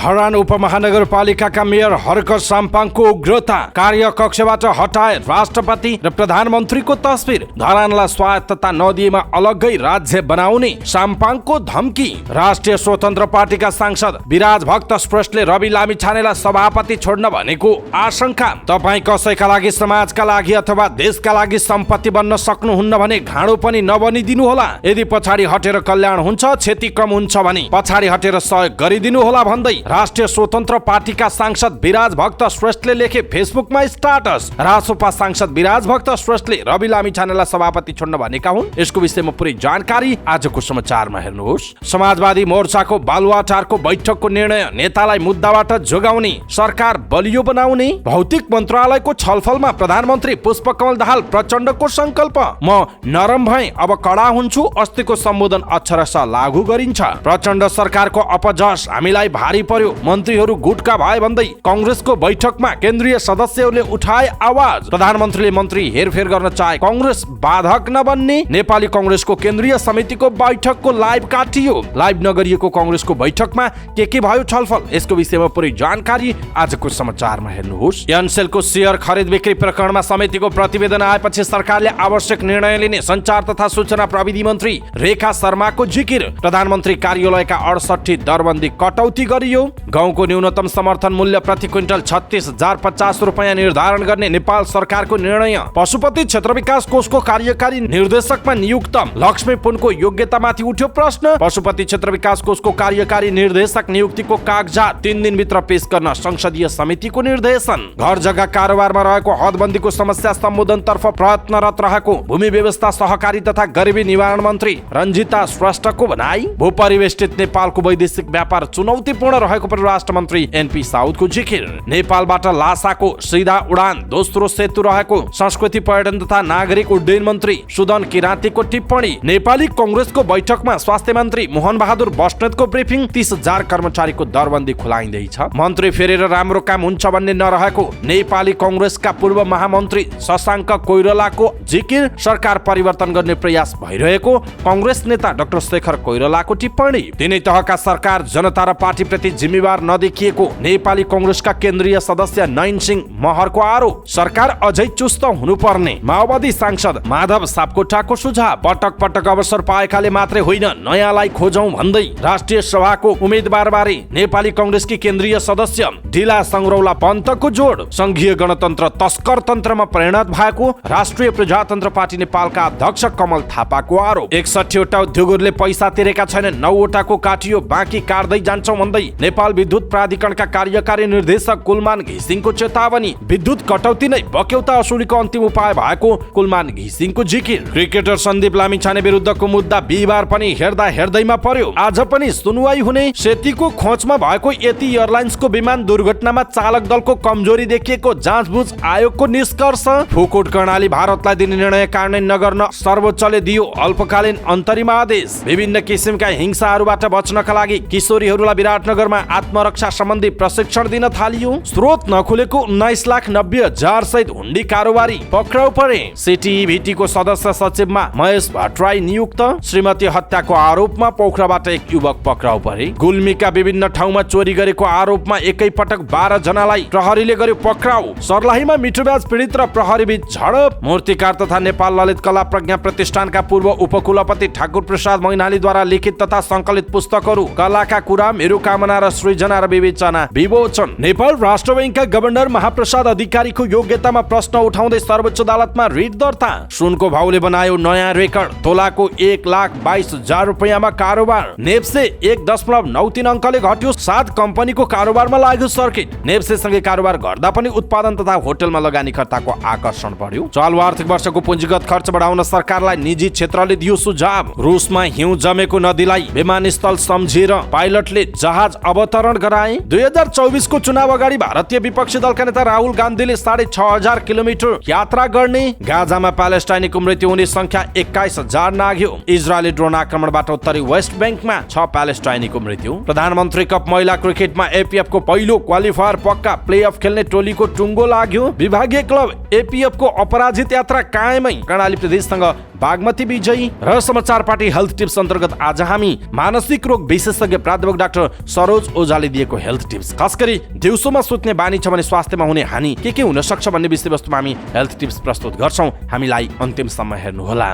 Dharan उपमहानगरपालिकाका mayor Harka साम्पाङको उग्रता, कार्यकक्षबाट हटाए राष्ट्रपति र प्रधानमन्त्रीको तस्बिर, धरानलाई स्वायत्तता नदिएमा अलग्गै राज्य बनाउने साम्पाङको धम्की। राष्ट्रिय स्वतन्त्र पार्टीका सांसद विराज भक्त श्रेष्ठले रवि लामिछानेलाई सभापति छोड्न भनेको आशंका। तपाई कसैका लागि, समाजका लागि अथवा देशका लागि सम्पत्ति बन्न सक्नुहुन्न भने घाँडो पनि नबनिदिनु होला। यदि पछाडि हटेर कल्याण हुन्छ, क्षति कम हुन्छ भने पछाडि हटेर सहयोग गरिदिनु होला भन्दै राष्ट्रिय स्वतन्त्र पार्टीका सांसद विराज भक्त श्रेष्ठले लेखे फेसबुकमा स्टाटस। रासोपा सांसद विराज भक्त श्रेष्ठले रवि लामिछानेलाई सभापति छोड्न भनेका हुन्। यसको विषयमा पुरै जानकारी आजको समाचारमा हेर्नुहोस्। समाजवादी मोर्चाको बालुवाटारको बैठकको निर्णय, नेतालाई मुद्दाबाट जोगाउने, सरकार बलियो बनाउने। भौतिक मन्त्रालयको छलफलमा प्रधानमन्त्री पुष्पकमल दाहाल प्रचण्डको संकल्प, म नरम भए अब कडा हुन्छु, अस्तिको सम्बोधन अक्षरशः लागू गरिन्छ। प्रचण्ड सरकारको अपजस हामीलाई भारी पर्यो, मन्त्रीहरू गुटका भए भन्दै कांग्रेसको बैठकमा केन्द्रीय सदस्यहरूले उठाए आवाज। प्रधानमन्त्रीले मन्त्री हेरफेर गर्न चाहे कांग्रेस बाधक नबन्ने। नेपाली कांग्रेसको केन्द्रीय समितिको बैठकको लाइभ काटियो। लाइभ नगरिएको कांग्रेसको बैठकमा के भयो छलफल, यसको विषयमा पुरै जानकारी आजको समाचारमा हेर्नुहोस्। एनसेलको शेयर खरिद बिक्री प्रकरणमा समितिको प्रतिवेदन आएपछि सरकारले आवश्यक निर्णय लिने सञ्चार तथा सूचना प्रविधि मन्त्री रेखा शर्माको जिकिर। प्रधानमन्त्री कार्यालयका 68 दरबन्दी कटौती गरियो। गहुँको न्यूनतम समर्थन मूल्य प्रति क्विन्टल 36,050 रुपैयाँ निर्धारण गर्ने नेपाल सरकारको निर्णय। पशुपति क्षेत्र विकास कोषको कार्यकारी निर्देशकमा नियुक्त लक्ष्मी पुनको योग्यतामाथि उठ्यो प्रश्न। पशुपति क्षेत्र विकास कोषको कार्यकारी निर्देशक नियुक्तिको कागजात 3 दिनभित्र पेश गर्न संसदीय समितिको निर्देशन। घर जग्गा कारोबारमा रहेको हदबन्दीको समस्या सम्बोधनतर्फ प्रयत्नरत रहेको भूमि व्यवस्था, सहकारी तथा गरिबी निवारण मन्त्री रञ्जिता श्रेष्ठको भनाई। भूपरिवेष्टित नेपालको वैदेशिक व्यापार चुनौतीपूर्ण रहेको परराष्ट्र मन्त्री एनपी साउदको जिकिर। नेपालबाट लासाको सीधा उडान दोस्रो सेतु रहेको संस्कृति पर्यटन तथा नागरिक उड्डयन मन्त्री सुदन किराँतीको टिप्पणी। नेपाली कांग्रेसको बैठकमा स्वास्थ्य मन्त्री मोहन बहादुर बस्नेतको ब्रिफिङ। 30,000 कर्मचारीको दरबन्दी खुलाइँदैछ। मन्त्री फेरेर राम्रो काम हुन्छ भन्ने नरहेको नेपाली कांग्रेसका पूर्व महामन्त्री शशाङ्क कोइरालाको जिकिर। सरकार परिवर्तन गर्ने प्रयास भइरहेको कांग्रेस नेता डाक्टर शेखर कोइरालाको टिप्पणी। तिनै तहका सरकार, जनता र पार्टीप्रति जिम्मेवार नदेखिएको नेपाली कांग्रेसका केन्द्रीय सदस्य नयन सिंह महरको आरोप। सरकार अझै चुस्त हुनुपर्ने माओवादी सांसद माधव सापकोटाको सुझाव। पटक पटक अवसर पाएकाले मात्रै होइन, नयाँलाई खोजौं भन्दै राष्ट्रिय सभाको उम्मेदवारबारे नेपाली कांग्रेसकी केन्द्रीय सदस्य ढिला संग्रौला पन्तको जोड। संघीय गणतन्त्र तस्कर तन्त्रमा परिणत भएको राष्ट्रिय प्रजातन्त्र पार्टी नेपालका अध्यक्ष कमल थापाको आरोप। 61 वटा उद्योगहरूले पैसा तिरेका छैनन्, 9 वटाको काटियो, बाँकी काट्दै जान्छौं भन्दै नेपाल विद्युत प्राधिकरणका कार्यकारी निर्देशक कुलमान घिसिङको चेतावनी। विद्युत कटौती नै बक्यौता असुलीको अन्तिम उपाय भएको कुलमान घिसिङको जिकिर। क्रिकेटर सन्दीप लामिछाने विरुद्धको मुद्दा बिहिबार पनि हेर्दैमा पर्यो। आज पनि सुनवाई हुने। सेतीको खोजमा भएको यति एयरलाइन्सको विमान दुर्घटनामा चालक दलको कमजोरी देखिएको जाँचबुझ आयोगको निष्कर्ष। फुकुट कर्णाली भारतलाई दिने निर्णय कार्यान्वयन नगर्न सर्वोच्चले दियो अल्पकालीन अन्तरिम आदेश। विभिन्न किसिमका हिंसाहरूबाट बच्नका लागि किशोरीहरूलाई विराटनगरमा आत्मरक्षा सम्बन्धी प्रशिक्षण दिन थालियो। स्रोत नखुलेको 19,90,000 सहित हुण्डी कारोबारी पक्राउ परे। सिटिभिटीको सदस्य सचिवमा महेश भट्टराई नियुक्त। श्रीमती हत्याको आरोपमा पोखराबाट एक युवक पक्राउ परे। गुल्मीका विभिन्न ठाउँमा चोरी गरेको आरोपमा एकै पटक 12 जनालाई प्रहरीले गर्यो पक्राउ। सर्लाहीमा मिठोब्याज पीडित र प्रहरी बीच झडप। मूर्तिकार तथा नेपाल ललित कला प्रज्ञा प्रतिष्ठानका पूर्व उपकुलपति ठाकुर प्रसाद मैनालीद्वारा लिखित तथा संकलित पुस्तकहरू कलाका कुरा, मेरो कामना र सृजना र विवेचना विमोचन। नेपाल राष्ट्र बैंकका गभर्नर महाप्रसाद अधिकारीको योग्यतामा प्रश्न उठाउँदै सर्वोच्च अदालतमा रिट दर्ता। सुनको भाउले बनायो नयाँ रेकर्ड, तोलाको 1,22,000 रुपैयाँमा कारोबार। नेप्से 1.93 अङ्कले घट्यो। 7 कम्पनीको कारोबारमा लाग्यो सर्किट। नेप्सेसँगै कारोबार गर्दा पनि उत्पादन तथा होटलमा लगानीकर्ताको आकर्षण बढ्यो। चालु आर्थिक वर्षको पुँजीगत खर्च बढाउन सरकारलाई निजी क्षेत्रले दियो सुझाव। रुसमा हिउँ जमेको नदीलाई विमानस्थल सम्झिएर पाइलटले जहाज अवतरण गराए। 2024 को चुनाव अगाडि भारतीय विपक्षी दलका नेता राहुल गान्धीले 6,500 किलोमिटर यात्रा गर्ने। गाजामा प्यालेस्टाइनीको मृत्यु हुने संख्या 21,000 नाग्यो। इजरायली ड्रोन आक्रमणबाट उत्तरी वेस्ट बैंकमा 6 प्यालेस्टाइनीको मृत्यु। प्रधानमन्त्री कप महिला क्रिकेटमा एपीएफको पहिलो क्वालिफायर पक्का, प्लेअफ खेल्ने टोलीको टुङ्गो लाग्यो। विभागीय क्लब एपीएफको अपराजित यात्रा कायमै। कर्णाली प्रदेशसँग बागमती विजयी र समाचार पार्टी हेल्थ टिप्स अन्तर्गत आज हामी मानसिक रोग विशेषज्ञ प्राध्यापक डाक्टर सरोज ओझाले दिएको हेल्थ टिप्स, खास गरी दिउँसोमा सुत्ने बानी छ भने स्वास्थ्यमा हुने हानि के हुन सक्छ भन्ने विषयवस्तुमा हामी हेल्थ टिप्स प्रस्तुत गर्छौं। हामीलाई अन्तिमसम्म हेर्नुहोला।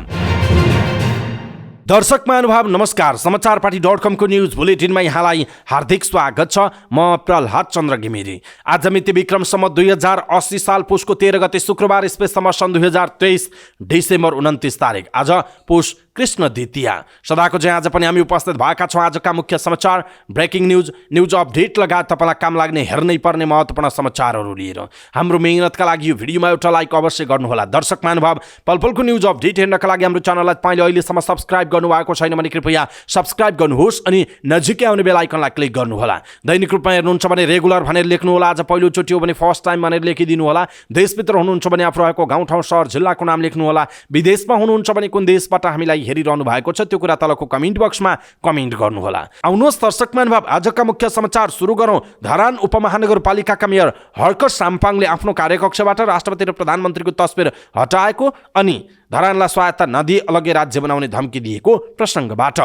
दर्शक महानुभाव नमस्कार। समाचार पार्टी .com को न्यूज बुलेटिनमा यहाँलाई हार्दिक स्वागत छ। म प्रहलाद चन्द्र घिमिरे। आज मिति विक्रमसम्म 2080 साल पुसको 13 गते शुक्रबार, स्पेससम्म सन् 2023 डिसेम्बर 29 तारिक। आज पुस कृष्ण द्वितीया। सदाको चाहिँ आज पनि हामी उपस्थित भएका छौँ आजका मुख्य समाचार, ब्रेकिङ न्यूज अपडेट लगायत तपाईँलाई काम लाग्ने हेर्नै पर्ने महत्त्वपूर्ण समाचारहरू लिएर। हाम्रो मेहनतका लागि यो भिडियोमा एउटा लाइक अवश्य गर्नुहोला। दर्शक महानुभाव, पलपलको न्यूज अपडेट हेर्नका लागि हाम्रो च्यानललाई तपाईले अहिलेसम्म सब्स्क्राइब गर्नुभएको छैन भने कृपया सब्स्क्राइब गर्नुहोस् अनि नजिकै आउने बेल आइकनलाई क्लिक गर्नुहोला। दैनिक रूपमा हेर्नुहुन्छ भने रेगुलर भनेर लेख्नुहोला। आज पहिलोचोटि हो भने फर्स्ट टाइम भनेर लेखिदिनु होला। देशभित्र हुनुहुन्छ भने आफू रहेको गाउँठाउँ सहर जिल्लाको नाम लेख्नुहोला। विदेशमा हुनुहुन्छ भने कुन देशबाट हामीलाई हेरिरहनु भएको छ त्यो कुरा तलको कमेन्ट बक्समा कमेन्ट गर्नुहोला। आउनुहोस् दर्शक महानुभाव, आजका मुख्य समाचार सुरु गरौँ। धरान उपमहानगरपालिकाका मेयर हर्क साम्पाङले आफ्नो कार्यकक्षबाट राष्ट्रपति र प्रधानमन्त्रीको तस्बिर हटाएको अनि धरानलाई स्वायत्ता नदिई अलग्गै राज्य बनाउने धम्की दिएको प्रसङ्गबाट।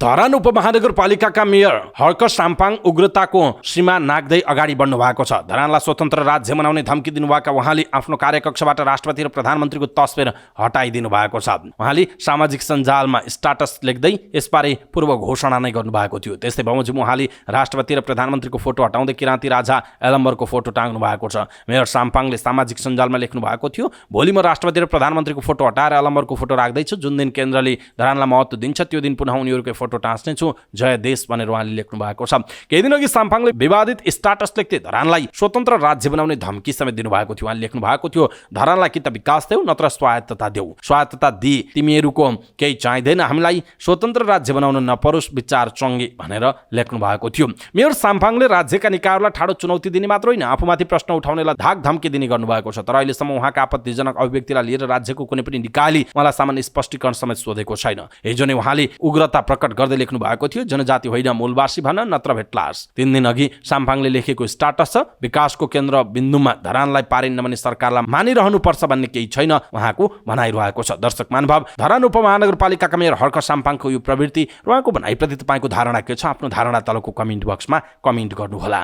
धरान उपमहानगरपालिकाका मेयर हर्क साम्पाङ उग्रताको सीमा नाग्दै अगाडि बढ्नु भएको छ। धरानलाई स्वतन्त्र राज्य बनाउने धम्की दिनुभएका उहाँले आफ्नो कार्यकक्षबाट राष्ट्रपति र प्रधानमन्त्रीको तस्बिर हटाइदिनु भएको छ। उहाँले सामाजिक सञ्जालमा स्टाटस लेख्दै यसबारे पूर्व घोषणा नै गर्नुभएको थियो। त्यस्तै बमोजिम उहाँले राष्ट्रपति र प्रधानमन्त्रीको फोटो हटाउँदै किराँती राजा यलम्बरको फोटो टाङ्नु भएको छ। मेयर साम्पाङले सामाजिक सञ्जालमा लेख्नु भएको थियो, भोलि म राष्ट्रपति र प्रधानमन्त्रीको फोटो हटाएर यलम्बरको फोटो राख्दैछु। जुन दिन केन्द्रले धरानलाई महत्त्व दिन्छ त्यो दिन पुनः उनीहरूको फोटो टाँच्ने छु, जय देश भनेर उहाँले लेख्नु भएको छ। केही दिन अघि साम्पाङले विवादित स्टाटस लेख्दै धरानलाई स्वतन्त्र राज्य बनाउने धम्की समेत दिनुभएको थियो। उहाँले लेख्नु भएको थियो, धरानलाई कि त विकास देऊ नत्र स्वायत्तता देऊ। स्वायत्तता दिए तिमीहरूको केही चाहिँदैन, हामीलाई स्वतन्त्र राज्य बनाउन नपरोस् विचार चङ्गे भनेर लेख्नु भएको थियो। मेयर साम्पाङले राज्यका निकायहरूलाई ठाडो चुनौती दिने मात्र होइन, आफूमाथि प्रश्न उठाउनेलाई धाक धम्की दिने गर्नुभएको छ। तर अहिलेसम्म उहाँका आपत्तिजनक अभिव्यक्तिलाई लिएर राज्यको कुनै पनि निकायले उहाँलाई सामान्य स्पष्टीकरण समेत सोधेको छैन। हिजो नै उहाँले उग्रता प्रकट गर्दै लेख्नु भएको थियो, जनजाति होइन मूलवासी भन नत्र भेट्लास। 3 दिन अघि साम्पाङले लेखेको स्टाटस छ, विकासको केन्द्र बिन्दुमा धरानलाई पारिन्न भने सरकारलाई मानिरहनुपर्छ भन्ने केही छैन उहाँको भनाइरहेको छ। दर्शक महानुभाव, धरान उपमहानगरपालिकाका मेयर हर्क साम्पाङको यो प्रवृत्ति र उहाँको भनाइप्रति तपाईँको धारणा के छ? आफ्नो धारणा तलको कमेन्ट बक्समा कमेन्ट गर्नुहोला।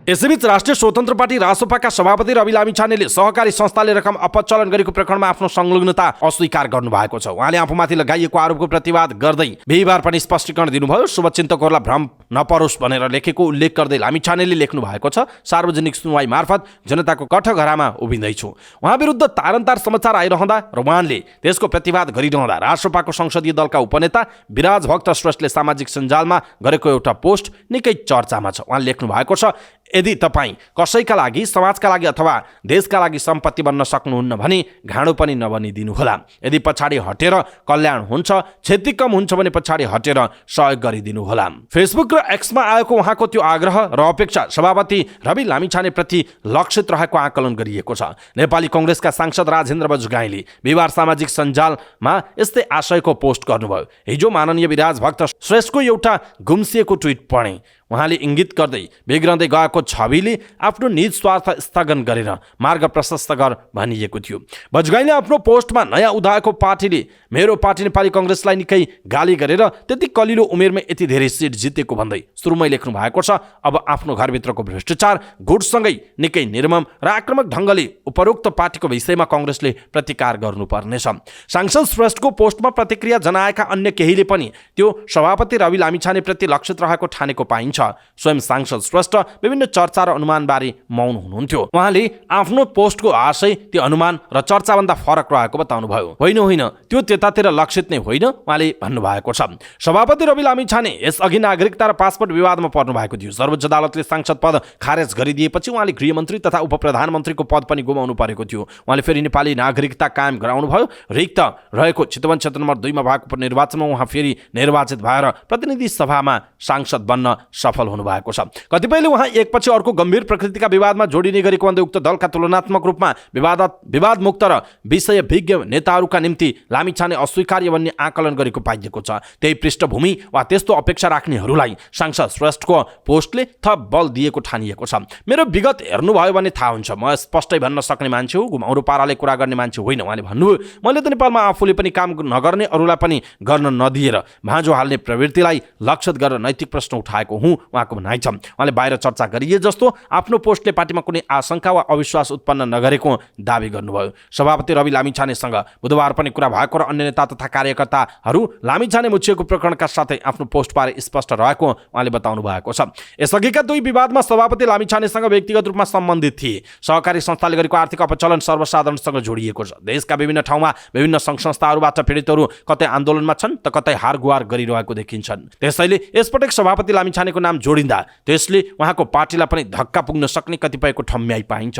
यसैबीच राष्ट्रिय स्वतन्त्र पार्टी रासोपाका सभापति रवि लामिछानेले सहकारी संस्थाले रकम अपचलन गरेको प्रकरणमा आफ्नो संलग्नता अस्वीकार गर्नुभएको छ। उहाँले आफूमाथि लगाइएको आरोपको प्रतिवाद गर्दै बिहिबार पनि स्पष्टीकरण दिनुभयो। शुभचिन्तकहरूलाई भ्रम नपरोस् भनेर लेखेको उल्लेख गर्दै लामिछानेले लेख्नु भएको छ, सार्वजनिक सुनवाई मार्फत जनताको कठघरामा उभिँदैछु। उहाँ विरुद्ध तारन्तार समाचार आइरहँदा र उहाँले त्यसको प्रतिवाद गरिरहँदा रासोपाको संसदीय दलका उपनेता विराज भक्त श्रेष्ठले सामाजिक सञ्जालमा गरेको एउटा पोस्ट निकै चर्चामा छ। उहाँले लेख्नु भएको छ, यदि तपाईँ कसैका लागि, समाजका लागि अथवा देशका लागि सम्पत्ति बन्न सक्नुहुन्न भने घाँडो पनि नबनिदिनुहोला। यदि पछाडि हटेर कल्याण हुन्छ, क्षति कम हुन्छ भने पछाडि हटेर सहयोग गरिदिनुहोला। फेसबुक र एक्समा आएको उहाँको त्यो आग्रह र अपेक्षा सभापति रवि लामिछानेप्रति लक्षित रहेको आकलन गरिएको छ। नेपाली कङ्ग्रेसका सांसद राजेन्द्र बजुगाईले बिहिबार सामाजिक सञ्जालमा यस्तै आशयको पोस्ट गर्नुभयो। हिजो माननीय विराज भक्त श्रेष्ठको एउटा गुम्सिएको ट्विट पढेँ। उहाँले इङ्गित गर्दै बिग्रँदै गएको छविले आफ्नो निज स्वार्थ स्थगन गरेर मार्ग प्रशस्त गर भनिएको थियो। बजुगाईले आफ्नो पोस्टमा नयाँ उदाएको पार्टीले मेरो पार्टी नेपाली कङ्ग्रेसलाई निकै गाली गरेर त्यति कलिलो उमेरमै यति धेरै सिट जितेको भन्दै सुरुमै लेख्नु भएको छ। अब आफ्नो घरभित्रको भ्रष्टाचार गुटसँगै निकै निर्मम र आक्रामक ढङ्गले उपरोक्त पार्टीको विषयमा कङ्ग्रेसले प्रतिकार गर्नुपर्नेछ। सांसद श्रेष्ठको पोस्टमा प्रतिक्रिया जनाएका अन्य केहीले पनि त्यो सभापति रवि लामिछानेप्रति लक्षित रहेको ठानेको पाइन्छ। स्वयं सांसद श्रेष्ठ विभिन्न चर्चा र अनुमानबारे मौन हुनुहुन्थ्यो। उहाँले आफ्नो पोस्टको आशय त्यो अनुमान र चर्चाभन्दा फरक रहेको बताउनुभयो। होइन त्यो त्यतातिर लक्षित नै होइन उहाँले भन्नुभएको छ। सभापति रवि लामिछाने यसअघि नागरिकता र पासपोर्ट विवादमा पर्नु भएको थियो। सर्वोच्च अदालतले सांसद पद खारेज गरिदिएपछि उहाँले गृहमन्त्री तथा उपप्रधानमन्त्रीको पद पनि गुमाउनु परेको थियो। उहाँले फेरि नेपाली नागरिकता कायम गराउनुभयो। रिक्त रहेको चितवन क्षेत्र नम्बर 2 मा भएको उपनिर्वाचनमा उहाँ फेरि निर्वाचित भएर प्रतिनिधि सभामा सांसद बन्न सफल हुनुभएको छ। कतिपयले उहाँ एकपछि अर्को गम्भीर प्रकृतिका विवादमा जोडिने गरेको भन्दै उक्त दलका तुलनात्मक रूपमा विवादमुक्त र विषय विज्ञ नेताहरूका निम्ति लामिछाने अस्वीकार्य भन्ने आकलन गरेको पाइएको छ। त्यही पृष्ठभूमि वा त्यस्तो अपेक्षा राख्नेहरूलाई सांसद श्रेष्ठको पोस्टले थप बल दिएको ठानिएको छ। मेरो विगत हेर्नुभयो भने थाहा हुन्छ, म स्पष्टै भन्न सक्ने मान्छे हो, घुमाउरो पाराले कुरा गर्ने मान्छे होइन। उहाँले भन्नुभयो, मैले त नेपालमा आफूले पनि काम नगर्ने, अरूलाई पनि गर्न नदिएर भाँजो हाल्ने प्रवृत्तिलाई लक्षित गरेर नैतिक प्रश्न उठाएको हुँ, उहाँको भनाइ छ। उहाँले बाहिर चर्चा गरिए जस्तो आफ्नो पोस्टले पार्टीमा कुनै आशंका वा अविश्वास उत्पन्न नगरेको दावी गर्नुभयो। सभापति रवि लामिछानेसँग बुधबार पनि कुरा भएको र अन्य नेता तथा कार्यकर्ताहरू लामिछाने मुछिएको प्रकरणका साथै आफ्नो पोस्टबारे स्पष्ट रहेको उहाँले बताउनु भएको छ। यसअघिका दुई विवादमा सभापति लामिछानेसँग व्यक्तिगत रूपमा सम्बन्धित थिए। सहकारी संस्थाले गरेको आर्थिक अपचलन सर्वसाधारणसँग जोडिएको छ। देशका विभिन्न ठाउँमा विभिन्न सङ्घ संस्थाहरूबाट पीडितहरू कतै आन्दोलनमा छन् त कतै हारगुहार गरिरहेको देखिन्छन्। त्यसैले यसपटक सभापति लामिछानेको नाम जोडिँदा त्यसले उहाँको पार्टीलाई पनि धक्का पुग्न सक्ने कतिपयको ठम्म्याइ पाइन्छ।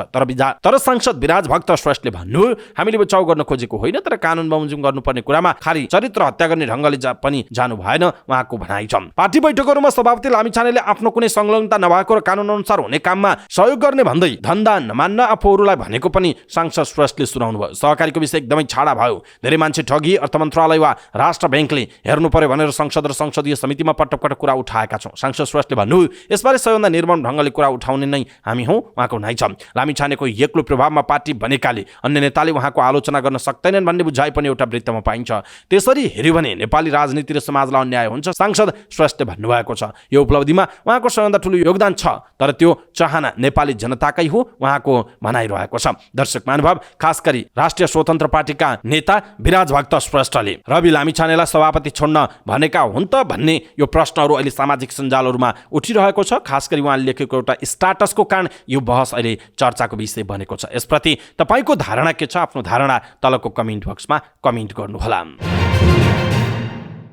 तर सांसद विराज भक्त श्रेष्ठले भन्नु, हामीले बचाउ गर्न खोजेको होइन, तर कानुन बमोजिम गर्नुपर्ने कुरामा खाली चरित्र हत्या गर्ने ढङ्गले पनि जानु भएन, उहाँको भनाइ छ। पार्टी बैठकहरूमा सभापति लामिछानेले आफ्नो कुनै संलग्नता नभएको र कानुन अनुसार हुने काममा सहयोग गर्ने भन्दै धन्दा नमान्न आफूहरूलाई भनेको पनि सांसद श्रेष्ठले सुनाउनु भयो। सहकारीको विषय एकदमै छाडा भयो। धेरै मान्छे ठगी, अर्थ मन्त्रालय वा राष्ट्र ब्याङ्कले हेर्नु पर्यो भनेर संसद र संसदीय समितिमा पटक पटक कुरा उठाएका छौँ। सांसद श्रेष्ठले भन्नु, यसबारे सबैभन्दा निर्मम ढङ्गले कुरा उठाउने नै हामी हौँ, उहाँको भनाइ छ। लामिछानेको एक्लो प्रभावमा पार्टी बनेकाले अन्य नेताले उहाँको आलोचना गर्न सक्दैनन् भन्ने बुझाइ पनि एउटा वृत्तमा पाइन्छ। त्यसरी हेऱ्यो भने नेपाली राजनीति र समाजलाई अन्याय हुन्छ, सांसद श्रेष्ठले भन्नुभएको छ। यो उपलब्धिमा उहाँको सबैभन्दा ठुलो योगदान छ, तर त्यो चाहना नेपाली जनताकै हो, उहाँको भनाइरहेको छ। दर्शक महानुभाव, खास गरी राष्ट्रिय स्वतन्त्र पार्टीका नेता विराज भक्त श्रेष्ठले रवि लामिछानेलाई सभापति छोड्न भनेका हुन् त भन्ने यो प्रश्नहरू अहिले सामाजिक सञ्जालहरूमा उठिरहेको छ। खास गरी उहाँले लेखेको एउटा स्टाटसको कारण यो बहस अहिले चर्चाको विषय बनेको छ। यसप्रति तपाईँको धारणा के छ? आफ्नो धारणा तलको कमेन्ट बक्समा कमेन्ट गर्नुहोला।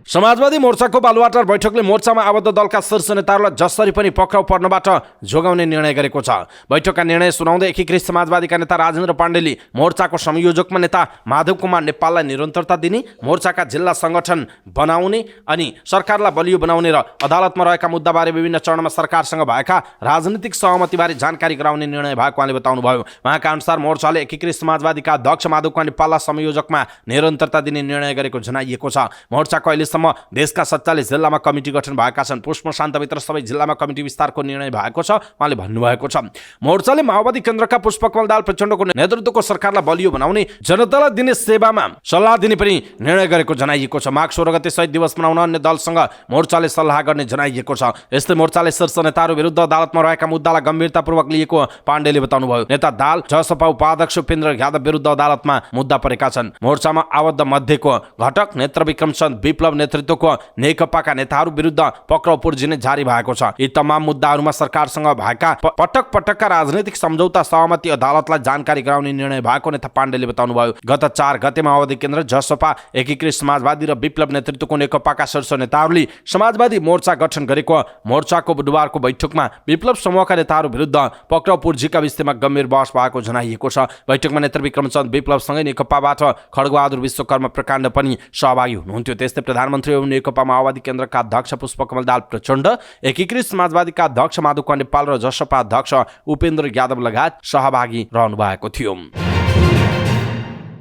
समाजवादी मोर्चाको बालुवाटार बैठकले मोर्चामा आबद्ध दलका शीर्ष नेताहरूलाई जसरी पनि पक्राउ पर्नबाट जोगाउने निर्णय गरेको छ। बैठकका निर्णय सुनाउँदै एकीकृत समाजवादीका नेता राजेन्द्र पाण्डेले मोर्चाको संयोजकमा नेता माधव कुमार नेपाललाई निरन्तरता दिने, मोर्चाका जिल्ला सङ्गठन बनाउने अनि सरकारलाई बलियो बनाउने र अदालतमा रहेका मुद्दाबारे विभिन्न चरणमा सरकारसँग भएका राजनीतिक सहमतिबारे जानकारी गराउने निर्णय भएको उहाँले बताउनुभयो। उहाँका अनुसार मोर्चाले एकीकृत समाजवादीका अध्यक्ष माधव कुमार नेपाललाई संयोजकमा निरन्तरता दिने निर्णय गरेको जनाइएको छ। मोर्चाको अहिलेसम्म देशका 47 जिल्लामा कमिटी गठन भएका छन्। पुष मसान्तभित्र सबै जिल्लामा कमिटी विस्तारको निर्णय भएको छ, उहाँले भन्नुभएको छ। मोर्चाले माओवादी केन्द्रका पुष्पकमल दाहाल प्रचण्डको नेतृत्वको सरकारलाई बलियो बनाउने, जनतालाई दिने सेवामा सल्लाह दिने पनि निर्णय गरेको जनाइएको छ। माघ 16 गते शहीद दिवस मनाउन अन्य दलसँग मोर्चाले सल्लाह गर्ने जनाइएको छ। यस्तै मोर्चाले शीर्ष नेताहरू विरुद्ध अदालतमा रहेका मुद्दालाई गम्भीरतापूर्वक लिएको पाण्डेले बताउनुभयो। नेता दाहाल, जसपा उपाध्यक्ष उपेन्द्र यादव विरुद्ध अदालतमा मुद्दा परेका छन्। मोर्चामा आबद्ध मध्येको घटक नेत्रविक्रम चन्द विप्लव नेतृत्वको नेकपाका नेताहरू विरुद्ध पक्राउ पुर्जिने जारी भएको छ। यी तमाम मुद्दाहरूमा सरकारसँग भएका पटक पटकका राजनीतिक सम्झौता सहमति अदालतलाई जानकारी गराउने निर्णय भएको नेता पाण्डेले बताउनुभयो। गत 4 गते माओवादी केन्द्र, जसपा, एकीकृत समाजवादी र विप्लव नेतृत्वको नेकपाका शीर्ष नेताहरूले समाजवादी मोर्चा गठन गरेको मोर्चाको बुधबारको बैठकमा विप्लव समूहका नेताहरू विरुद्ध पक्राउ पुर्जीका विषयमा गम्भीर बहस भएको जनाइएको छ। बैठकमा नेत्रविक्रम चन्द विप्लवसँगै नेकपाबाट खड्गबहादुर विश्वकर्मा प्रकाण्ड पनि सहभागी हुनुहुन्थ्यो। त्यस्तै प्रधानमन्त्री एवं नेकपा माओवादी केन्द्रका अध्यक्ष पुष्पकमल दाहाल प्रचण्ड, एकीकृत समाजवादीका अध्यक्ष माधव कुमार नेपाल र जसपा अध्यक्ष उपेन्द्र यादव लगायत सहभागी रहनु भएको थियो।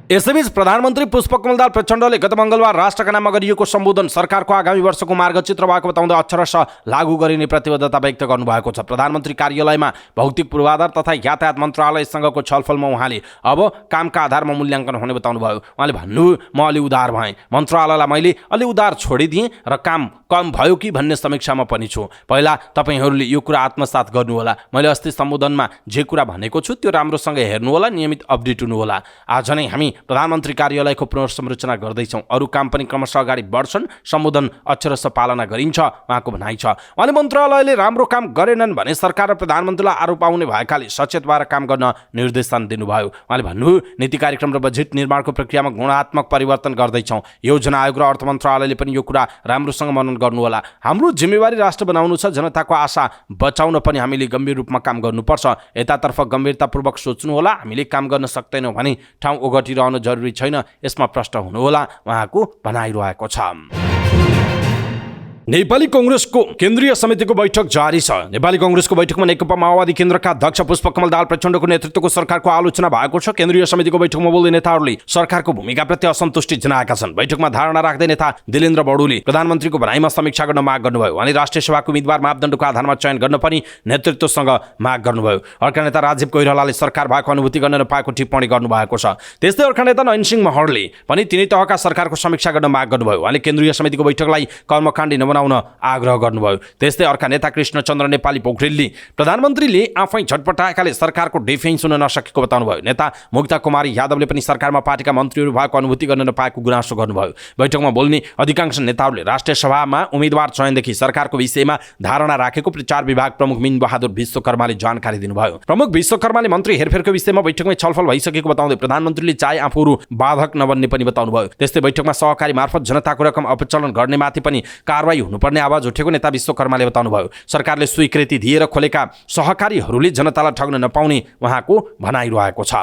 यसैबीच प्रधानमन्त्री पुष्पकमल दाहाल प्रचण्डले गत मङ्गलबार राष्ट्रका नाममा गरिएको सम्बोधन सरकारको आगामी वर्षको मार्गचित्र भएको बताउँदै अक्षरशः लागू गरिने प्रतिबद्धता व्यक्त गर्नुभएको छ। प्रधानमन्त्री कार्यालयमा भौतिक पूर्वाधार तथा यातायात मन्त्रालयसँगको छलफलमा उहाँले अब कामका आधारमा मूल्याङ्कन हुने बताउनुभयो। उहाँले भन्नु, म अलि उदार भएँ, मन्त्रालयलाई मैले अलि उदार छोडिदिएँ र काम कम भयो कि भन्ने समीक्षामा पनि छु। पहिला तपाईँहरूले यो कुरा आत्मसात गर्नुहोला। मैले अस्ति सम्बोधनमा जे कुरा भनेको छु त्यो राम्रोसँग हेर्नुहोला, नियमित अपडेट हुनुहोला। आज नै हामी प्रधानमन्त्री कार्यालयको पुनर्संरचना गर्दैछौँ, अरू काम पनि क्रमशः अगाडि बढ्छन्, सम्बोधन अक्षरशः पालना गरिन्छ, उहाँको भनाइ छ। उहाँले मन्त्रालयले राम्रो काम गरेनन् भने सरकार र प्रधानमन्त्रीलाई आरोप आउने भएकाले सचेत भएर काम गर्न निर्देशन दिनुभयो। उहाँले भन्नु, नीति कार्यक्रम र बजेट निर्माणको प्रक्रियामा गुणात्मक परिवर्तन गर्दैछौँ। योजना आयोग र अर्थ मन्त्रालयले पनि यो कुरा राम्रोसँग मनन गर्नुहोला। हाम्रो जिम्मेवारी राष्ट्र बनाउनु छ, जनताको आशा बचाउन पनि हामीले गम्भीर रूपमा काम गर्नुपर्छ। यतातर्फ गम्भीरतापूर्वक सोच्नुहोला। हामीले काम गर्न सक्दैनौँ भने ठाउँ ओगटिरहनु जरुरी छैन, यसमा प्रश्न हुनुहोला, उहाँको भनाइरहेको छ। नेपाली कांग्रेसको केन्द्रीय समितिको बैठक जारी छ। नेपाली कांग्रेसको बैठकमा नेकपा माओवादी केन्द्रका अध्यक्ष पुष्पकमल दाहाल प्रचण्डको नेतृत्वको सरकारको आलोचना भएको छ। केन्द्रीय समितिको बैठकमा बोल्दै नेताहरूले सरकारको भूमिकाप्रति असन्तुष्टि जनाएका छन्। बैठकमा धारणा राख्दै नेता दिलेन्द्र बडुले प्रधानमन्त्रीको भनाइमा समीक्षा गर्न माग गर्नुभयो। उहाँले राष्ट्रिय सभाको उम्मेदवार मापदण्डको आधारमा चयन गर्न पनि नेतृत्वसँग माग गर्नुभयो। अर्का नेता राजीव कोइरालाले सरकार भएको अनुभूति गर्न नपाएको टिप्पणी गर्नुभएको छ। त्यस्तै अर्का नेता नयनसिंह महरले पनि तिनै तहका सरकारको समीक्षा गर्न माग गर्नुभयो। उहाँले केन्द्रीय समितिको बैठकलाई कर्मकाण्डी नबनाउन आग्रह गर्नुभयो। त्यस्तै अर्का नेता कृष्णचन्द्र नेपाली पोखरेलले प्रधानमन्त्रीले आफै झटपटाएकाले सरकारको डिफेन्स हुन नसकेको बताउनुभयो। नेता मुक्ता कुमारी यादवले पनि सरकारमा पार्टीका मन्त्रीहरू भएको अनुभूति गर्न नपाएको गुनासो गर्नुभयो। बैठकमा बोल्ने अधिकांश नेताहरूले राष्ट्रिय सभामा उम्मेदवार चयनदेखि सरकारको विषयमा धारणा राखेको प्रचार विभाग प्रमुख मीन बहादुर विश्वकर्माले जानकारी दिनुभयो। प्रमुख विश्वकर्माले मन्त्री हेरफेरको विषयमा बैठकमै छलफल भइसकेको बताउँदै प्रधानमन्त्रीले चाहे आफूहरू बाधक नबन्ने पनि बताउनुभयो। त्यस्तै बैठकमा सहकारी मार्फत जनताको रकम अपचलन गर्नेमाथि पनि कारबाही हुनुपर्ने आवाज उठेको नेता विश्वकर्माले बताउनुभयो। सरकारले स्वीकृति दिएर खोलेका सहकारीहरूले जनतालाई ठग्न नपाउने उहाँको भनाइरहेको छ।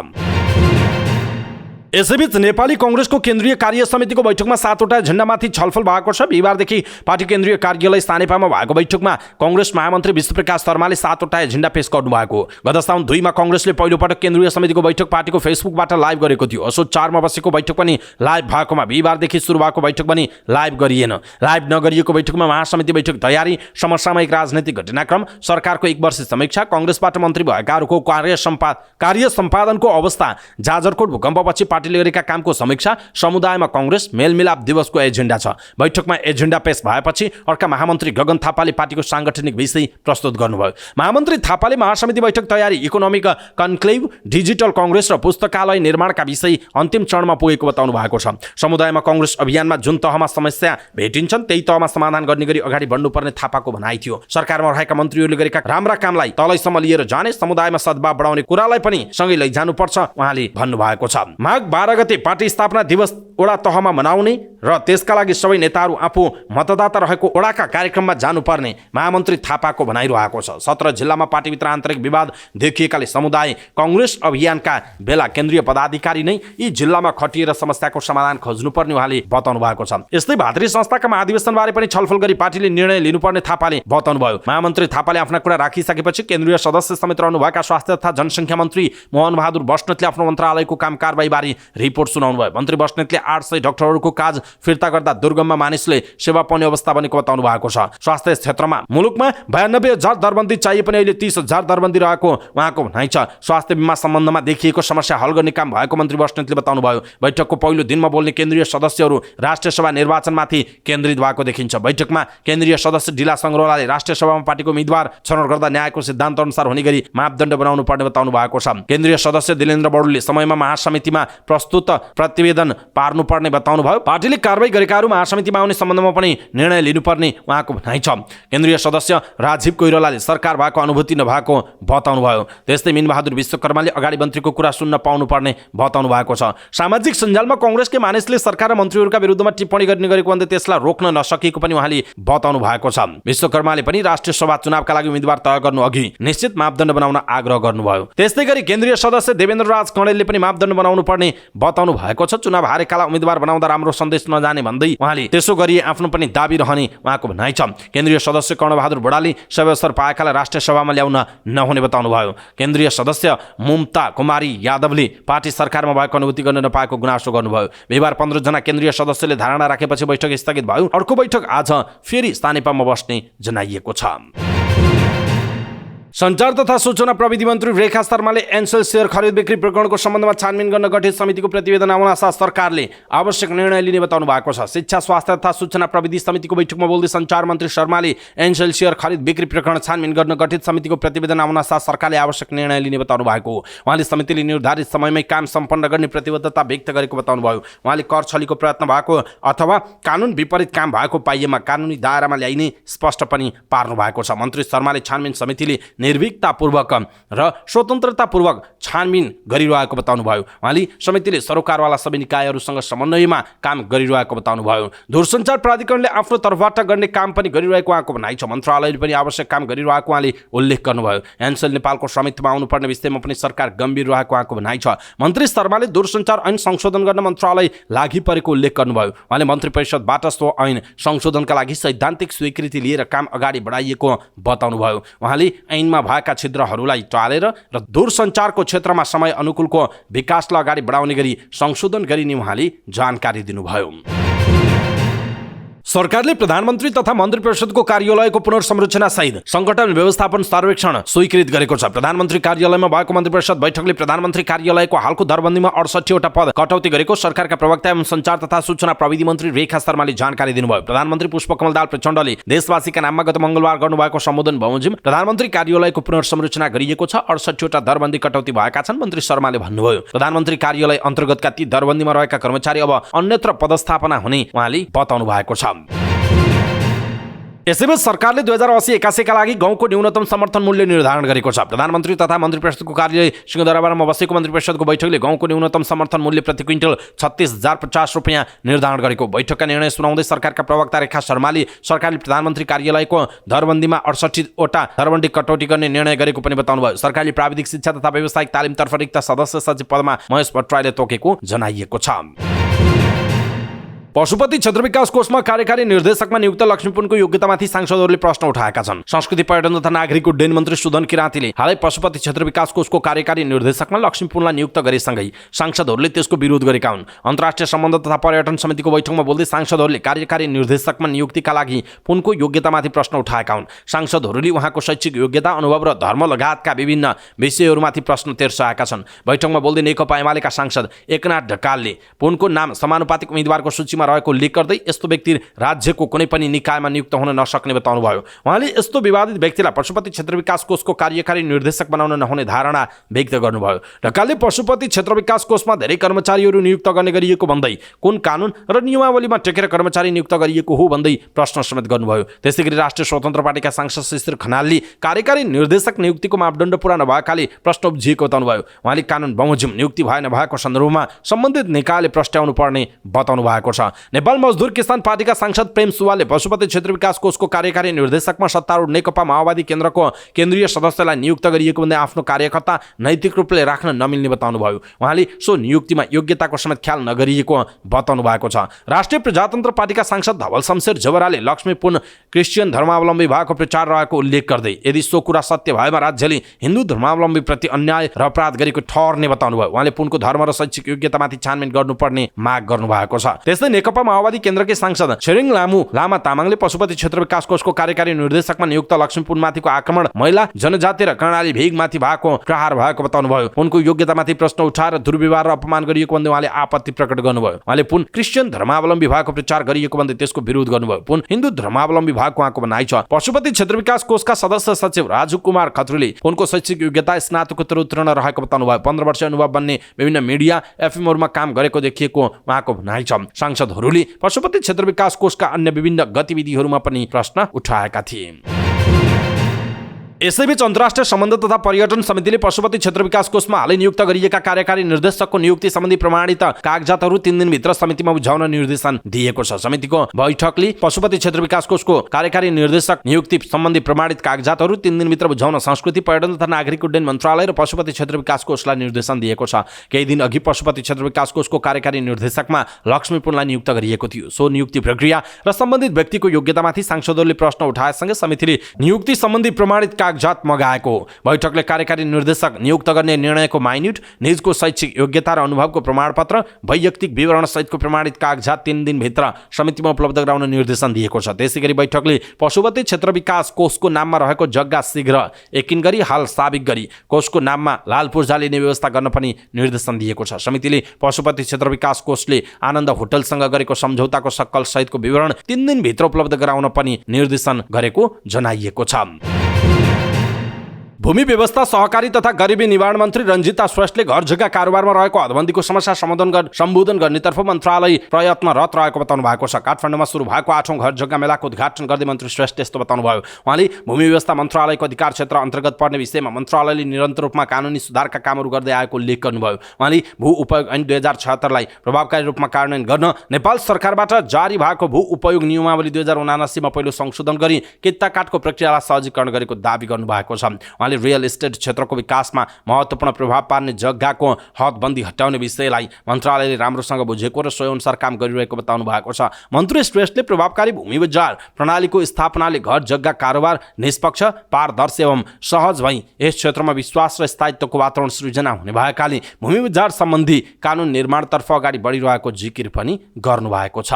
यसैबीच नेपाली कांग्रेसको केन्द्रीय कार्य समितिको बैठकमा 7वटा एजेन्डामाथि छलफल भएको छ। बिहिबारदेखि पार्टी केन्द्रीय कार्यालय सानेपामा भएको बैठकमा कांग्रेस महामन्त्री विष्णुप्रकाश शर्माले 7वटा एजेन्डा पेश गर्नुभएको। गत साउन 2 मा कांग्रेसले पहिलोपटक केन्द्रीय समितिको बैठक पार्टीको फेसबुकबाट लाइभ गरेको थियो। असोज 4 मा बसेको बैठक पनि लाइभ भएकोमा बिहिबारदेखि सुरु भएको बैठक पनि लाइभ गरिएन। लाइभ नगरिएको बैठकमा महासमिति बैठक तयारी, समसामयिक राजनैतिक घटनाक्रम, सरकारको 1 वर्ष समीक्षा, कांग्रेसबाट मन्त्री भएकाहरूको कार्य सम्पादनको अवस्था, जाजरकोट भूकम्पपछि पार्टीले गरेका कामको समीक्षा, समुदायमा कांग्रेस मेलमिलाप दिवसको एजेन्डा छ। बैठकमा एजेन्डा पेश भएपछि अर्का महामन्त्री गगन थापाले पार्टीको सांगठनिक विषय प्रस्तुत गर्नुभयो। महामन्त्री थापाले महासमिति बैठक तयारी, इकोनोमिक कन्क्लेभ, डिजिटल कांग्रेस र पुस्तकालय निर्माणका विषय अन्तिम चरणमा पुगेको बताउनु भएको छ। समुदायमा कांग्रेस अभियानमा जुन तहमा समस्या भेटिन्छन् त्यही तहमा समाधान गर्ने गरी अगाडि बढ्नुपर्ने थापाको भनाइ थियो। सरकारमा रहेका मन्त्रीहरूले गरेका राम्रा कामलाई तलैसम्म लिएर जाने, समुदायमा सद्भाव बढाउने कुरालाई पनि सँगै लैजानुपर्छ उहाँले भन्नुभएको छ। माघ 12 गते पार्टी स्थापना दिवस ओडा तहमा मनाउने र त्यसका लागि सबै नेताहरू आफू मतदाता रहेको ओडाका कार्यक्रममा जानुपर्ने महामन्त्री थापाको भनाइरहेको छ। 17 जिल्लामा पार्टीभित्र आन्तरिक विवाद देखिएकाले समुदाय कांग्रेस अभियानका बेला केन्द्रीय पदाधिकारी नै यी जिल्लामा खटिएर समस्याको समाधान खोज्नुपर्ने उहाँले बताउनु भएको छ। यस्तै भातृ संस्थाका महाधिवेशनबारे पनि छलफल गरी पार्टीले निर्णय लिनुपर्ने थापाले बताउनुभयो। महामन्त्री थापाले आफ्ना कुरा राखिसकेपछि केन्द्रीय सदस्य समेत रहनुभएका स्वास्थ्य तथा जनसङ्ख्या मन्त्री मोहन बहादुर बस्नेतले आफ्नो मन्त्रालयको काम कारबाहीबारे रिपोर्ट सुनाउनु भयो। मन्त्री बस्नेतले 800 डाक्टरहरूको काज फिर्ता गर्दा दुर्गममा मानिसले सेवा पाउने अवस्था बनेको बताउनु भएको छ। स्वास्थ्य क्षेत्रमा मुलुकमा 92,000 दरबन्दी चाहिए पनि अहिले 30,000 दरबन्दी रहेको उहाँको भनाइ छ। स्वास्थ्य बीमा सम्बन्धमा देखिएको समस्या हल गर्ने काम भएको मन्त्री बस्नेतले बताउनु भयो। बैठकको पहिलो दिनमा बोल्ने केन्द्रीय सदस्यहरू राष्ट्रिय सभा निर्वाचनमाथि केन्द्रित भएको देखिन्छ। बैठकमा केन्द्रीय सदस्य डिला सङ्ग्रौलाले राष्ट्रिय सभामा पार्टीको उम्मेदवार छनौट गर्दा न्यायको सिद्धान्त अनुसार हुने गरी मापदण्ड बनाउनु पर्ने बताउनु भएको छ। केन्द्रीय सदस्य दिलेन्द्र बडुले समयमा महासमितिमा प्रस्तुत प्रतिवेदन पार्नुपर्ने बताउनु भयो। पार्टीले कारबाही गरेकाहरू महासमितिमा आउने सम्बन्धमा पनि निर्णय लिनुपर्ने उहाँको भनाइ छ। केन्द्रीय सदस्य राजीव कोइरालाले सरकार भएको अनुभूति नभएको बताउनु भयो। त्यस्तै मीन बहादुर विश्वकर्माले अगाडि मन्त्रीको कुरा सुन्न पाउनुपर्ने बताउनु भएको छ। सामाजिक सञ्जालमा कांग्रेसकै मानिसले सरकार र मन्त्रीहरूका विरुद्धमा टिप्पणी गर्ने गरेको भन्दै त्यसलाई रोक्न नसकेको पनि उहाँले बताउनु भएको छ। विश्वकर्माले पनि राष्ट्रिय सभा चुनावका लागि उम्मेदवार तय गर्नु अघि निश्चित मापदण्ड बनाउन आग्रह गर्नुभयो। त्यस्तै गरी केन्द्रीय सदस्य देवेन्द्र राज कणेलले पनि मापदण्ड बनाउनु पर्ने बताउनु भएको छ। चुनाव हारेकालाई उम्मेदवार बनाउँदा राम्रो सन्देश नजाने भन्दै उहाँले त्यसो गरी आफ्नो पनि दाबी रहने उहाँको भनाइ छ। केन्द्रीय सदस्य कर्णबहादुर बडाले सबै अवसर पाएकालाई राष्ट्रिय सभामा ल्याउन नहुने बताउनु भयो। केन्द्रीय सदस्य मुक्ता कुमारी यादवले पार्टी सरकारमा भएको अनुभूति गर्न नपाएको गुनासो गर्नुभयो। बिहिबार 15 जना केन्द्रीय सदस्यले धारणा राखेपछि बैठक स्थगित भयो। अर्को बैठक आज फेरि स्थानीयपामा बस्ने जनाइएको छ। सञ्चार तथा सूचना प्रविधि मन्त्री रेखा शर्माले एनसेल शेयर खरिद बिक्री प्रकरणको सम्बन्धमा छानबिन गर्न गठित समितिको प्रतिवेदन आउनासाथ सरकारले आवश्यक निर्णय लिने बताउनु भएको छ। शिक्षा, स्वास्थ्य तथा सूचना प्रविधि समितिको बैठकमा बोल्दै सञ्चार मन्त्री शर्माले एनसेल शेयर खरिद बिक्री प्रकरण छानबिन गर्न गठित समितिको प्रतिवेदन आउनासाथ सरकारले आवश्यक निर्णय लिने बताउनु भएको। उहाँले समितिले निर्धारित समयमै काम सम्पन्न गर्ने प्रतिबद्धता व्यक्त गरेको बताउनु भयो। उहाँले कर छलीको प्रयत्न भएको अथवा कानुन विपरीत काम भएको पाइएमा कानुनी दायरामा ल्याइने स्पष्ट पनि पार्नु भएको छ। मन्त्री शर्माले छानबिन समितिले निर्भीकतापूर्वक र स्वतन्त्रतापूर्वक छानबिन गरिरहेको बताउनुभयो। उहाँले समितिले सरोकारवाला सबै निकायहरूसँग समन्वयमा काम गरिरहेको बताउनुभयो। दूरसञ्चार प्राधिकरणले आफ्नो तर्फबाट गर्ने काम पनि गरिरहेको उहाँको भनाइ छ। मन्त्रालयले पनि आवश्यक काम गरिरहेको उहाँले उल्लेख गर्नुभयो। एनसेल नेपालको स्वामित्वमा आउनुपर्ने विषयमा पनि सरकार गम्भीर रहेको उहाँको भनाइ छ। मन्त्री शर्माले दूरसञ्चार ऐन संशोधन गर्न मन्त्रालय लागि परेको उल्लेख गर्नुभयो। उहाँले मन्त्री परिषदबाट सो ऐन संशोधनका लागि सैद्धान्तिक स्वीकृति लिएर काम अगाडि बढाइएको बताउनुभयो। उहाँले ऐनमा भएका छिद्रहरूलाई टालेर र दूरसञ्चारको क्षेत्रमा समय अनुकूलको विकासलाई अगाडि बढाउने गरी संशोधन गरिने उहाँले जानकारी दिनुभयो। सरकारले प्रधानमन्त्री तथा मन्त्री परिषदको कार्यालयको पुनर्संरचना सहित संगठन व्यवस्थापन सर्वेक्षण स्वीकृत गरेको छ। प्रधानमन्त्री कार्यालयमा भएको मन्त्री परिषद बैठकले प्रधानमन्त्री कार्यालयको हालको दरबन्दीमा 68 वटा पद कटौती गरेको सरकारका प्रवक्ता एवं सञ्चार तथा सूचना प्रविधि मन्त्री रेखा शर्माले जानकारी दिनुभयो। प्रधानमन्त्री पुष्पकमल दाहाल प्रचण्डले देशवासीका नाममा गत मंगलबार गर्नुभएको सम्बोधन बमोजिम प्रधानमन्त्री कार्यालयको पुनर्संरचना गरिएको छ। 68 वटा दरबन्दी कटौती भएका छन् मन्त्री शर्माले भन्नुभयो। प्रधानमन्त्री कार्यालय अन्तर्गतका ती दरबन्दीमा रहेका कर्मचारी अब अन्यत्र पदस्थापना हुने उहाँले बताउनु भएको छ। यसैबीच सरकारले 2080-81 का लागि गाउँको न्यूनतम समर्थन मूल्य निर्धारण गरेको छ। प्रधानमन्त्री तथा मन्त्री परिषदको कार्यालय सिंहदरबारमा बसेको मन्त्री परिषदको बैठकले गाउँको न्यूनतम समर्थन मूल्य प्रति क्विन्टल 36,050 रुपियाँ निर्धारण गरेको बैठकका निर्णय सुनाउँदै सरकारका प्रवक्ता रेखा शर्माले सरकारले प्रधानमन्त्री कार्यालयको दरबन्दीमा 68 वटा दरबन्दी कटौती गर्ने निर्णय गरेको पनि बताउनुभयो। सरकारले प्राविधिक शिक्षा तथा व्यावसायिक तालिमतर्फ रिक्त सदस्य सचिव पदमा महेश भट्टराईले तोकेको जनाइएको छ। पशुपति क्षेत्र विकास कोषमा कार्यकारी निर्देशकमा नियुक्त लक्ष्मीपुनको योग्यतामाथि सांसदहरूले प्रश्न उठाएका छन्। संस्कृति पर्यटन तथा नागरिक उड्डयन मन्त्री सुदन किराँतीले हालै पशुपति क्षेत्र विकास कोषको कार्यकारी निर्देशकमा लक्ष्मीपुनलाई नियुक्त गरेसँगै सांसदहरूले त्यसको विरोध गरेका हुन्। अन्तर्राष्ट्रिय सम्बन्ध तथा पर्यटन समितिको बैठकमा बोल्दै सांसदहरूले कार्यकारी निर्देशकमा नियुक्तिका लागि पुनको योग्यतामाथि प्रश्न उठाएका हुन्। सांसदहरूले उहाँको शैक्षिक योग्यता, अनुभव र धर्म लगायतका विभिन्न विषयहरूमाथि प्रश्न तेर्साएका छन्। बैठकमा बोल्दै नेकपा एमालेका सांसद एकनाथ ढकालले पुनको नाम समानुपातिक उम्मेदवारको सूचीमा रहेको उल्लेख गर्दै यस्तो व्यक्ति राज्यको कुनै पनि निकायमा नियुक्त हुन नसक्ने बताउनुभयो। उहाँले यस्तो विवादित व्यक्तिलाई पशुपति क्षेत्र विकास कोषको कार्यकारी निर्देशक बनाउन नहुने धारणा व्यक्त गर्नुभयो। ढकालले पशुपति क्षेत्र विकास कोषमा धेरै कर्मचारीहरू नियुक्त गर्ने गरिएको भन्दै कुन कानुन र नियमावलीमा टेकेर कर्मचारी नियुक्त गरिएको हो भन्दै प्रश्न समेत गर्नुभयो। त्यसैगरी राष्ट्रिय स्वतन्त्र पार्टीका सांसद शिशिर खनालले कार्यकारी निर्देशक नियुक्तिको मापदण्ड पूरा नभएकाले प्रश्न उब्जिएको बताउनुभयो। उहाँले कानुन बमोजिम नियुक्ति भए नभएको सन्दर्भमा सम्बन्धित निकायले प्रस्ट्याउनु पर्ने बताउनु भएको छ। नेपाल मजदुर किसान पार्टीका सांसद प्रेम सुवालले पशुपति क्षेत्र विकास कोषको कार्यकारी निर्देशकमा सत्तारूढ नेकपा माओवादी केन्द्रको केन्द्रीय सदस्यलाई नियुक्त गरिएको भन्दै आफ्नो कार्यकर्ता नैतिक रूपले राख्न नमिल्ने बताउनुभयो। उहाँले सो नियुक्तिमा योग्यताको समेत ख्याल नगरिएको बताउनु भएको छ। राष्ट्रिय प्रजातन्त्र पार्टीका सांसद धवल शमशेर जवराले लक्ष्मीपुन क्रिस्चियन धर्मावलम्बी भएको प्रचार रहेको उल्लेख गर्दै यदि सो कुरा सत्य भएमा राज्यले हिन्दू धर्मावलम्बी प्रति अन्याय र अपराध गरेको ठहर्ने बताउनुभयो। उहाँले पुनको धर्म र शैक्षिक योग्यतामाथि छानबिन गर्नुपर्ने माग गर्नुभएको छ। त्यस्तै नेकपा माओवादी केन्द्रकै सांसद छिरिङ लामा तामाङले पशुपति क्षेत्र विकास कोषको कार्यकारी निर्देशकमा नियुक्त लक्ष्मीपुनमाथिको आक्रमण, महिला जनजाति र कर्णाली भेगमाथि भएको प्रहार भएको बताउनुभयो। पुनको योग्यतामाथि प्रश्न उठाएर दुर्व्यवहार र अपमान गरिएको भन्दै उहाँले आपत्ति प्रकट गर्नुभयो। उहाँले पुन क्रिस्चियन धर्मावलम्बी भएको प्रचार गरिएको भन्दै त्यसको विरोध गर्नुभयो। पुन हिन्दू धर्मावलम्बी भएको उहाँको भनाइ छ। पशुपति क्षेत्र विकास कोषका सदस्य सचिव राजु कुमार खत्रीले पुनको शैक्षिक योग्यता स्नातकोत्तर उत्तीर्ण रहेको बताउनुभयो। 15 वर्ष अनुभव बन्ने विभिन्न मिडिया एफएमहरूमा काम गरेको देखिएको उहाँको भनाइ छ। सांसदहरूले पशुपति क्षेत्र विकास कोषका अन्य विभिन्न गतिविधिहरूमा पनि प्रश्न उठाएका थिए। यसैबीच अन्तर्राष्ट्रिय सम्बन्ध तथा पर्यटन समितिले पशुपति क्षेत्र विकास कोषमा हालै नियुक्त गरिएका कार्यकारी निर्देशकको नियुक्ति सम्बन्धी प्रमाणित कागजातहरू 3 दिनभित्र समितिमा बुझाउन निर्देशन दिएको छ। समितिको बैठकले पशुपति क्षेत्र विकास कोषको कार्यकारी निर्देशक नियुक्ति सम्बन्धी प्रमाणित कागजातहरू 3 दिनभित्र बुझाउन संस्कृति पर्यटन तथा नागरिक उड्डयन मन्त्रालय र पशुपति क्षेत्र विकास कोषलाई निर्देशन दिएको छ। केही दिन अघि पशुपति क्षेत्र विकास कोषको कार्यकारी निर्देशकमा लक्ष्मीपुनलाई नियुक्त गरिएको थियो। सो नियुक्ति प्रक्रिया र सम्बन्धित व्यक्तिको योग्यतामाथि सांसदहरूले प्रश्न उठाएसँगै समितिले नियुक्ति सम्बन्धी प्रमाणित कागजात मगाएको हो। बैठकले कार्यकारी निर्देशक नियुक्त गर्ने निर्णयको माइन्युट, निजको शैक्षिक योग्यता र अनुभवको प्रमाणपत्र, वैयक्तिक विवरण सहितको प्रमाणित कागजात 3 दिनभित्र समितिमा उपलब्ध गराउन निर्देशन दिएको छ। त्यसैगरी बैठकले पशुपति क्षेत्र विकास कोषको नाममा रहेको जग्गा शीघ्र एकिन गरी हाल साबिक गरी कोषको नाममा लाल पूर्जा लिने व्यवस्था गर्न पनि निर्देशन दिएको छ। समितिले पशुपति क्षेत्र विकास कोषले आनन्द होटलसँग गरेको सम्झौताको सक्कल सहितको विवरण 3 दिनभित्र उपलब्ध गराउन पनि निर्देशन गरेको जनाइएको छ। भूमि व्यवस्था सहकारी तथा गरिबी निवारण मन्त्री रञ्जिता श्रेष्ठले घर जग्गा कारोबारमा रहेको हदबन्दीको समस्या सम्बोधन गर्नेतर्फ मन्त्रालय प्रयत्नरत रहेको बताउनु भएको छ। काठमाडौँमा सुरु भएको 8औं घर जग्गा मेलाको उद्घाटन गर्दै मन्त्री श्रेष्ठले यस्तो बताउनुभयो। उहाँले भूमि व्यवस्था मन्त्रालयको अधिकार क्षेत्र अन्तर्गत पर्ने विषयमा मन्त्रालयले निरन्तर रूपमा कानुनी सुधारका कामहरू गर्दै आएको उल्लेख गर्नुभयो। उहाँले भू उपयोग ऐन 2076 लाई प्रभावकारी रूपमा कार्यान्वयन गर्न नेपाल सरकारबाट जारी भएको भू उपयोग नियमावली 2079 मा पहिलो संशोधन गरी किता काटको प्रक्रियालाई सहजीकरण गरेको दावी गर्नुभएको छ। उहाँले रियल एस्टेट क्षेत्रको विकासमा महत्त्वपूर्ण प्रभाव पार्ने जग्गाको हदबन्दी हटाउने विषयलाई मन्त्रालयले राम्रोसँग बुझेको र सोही अनुसार काम गरिरहेको बताउनु भएको छ। मन्त्री श्रेष्ठले प्रभावकारी भूमि बजार प्रणालीको स्थापनाले घर जग्गा कारोबार निष्पक्ष, पारदर्शी एवं सहज भई यस क्षेत्रमा विश्वास र स्थायित्वको वातावरण सृजना हुने भएकाले भूमि बजार सम्बन्धी कानुन निर्माणतर्फ अगाडि बढिरहेको जिकिर पनि गर्नुभएको छ।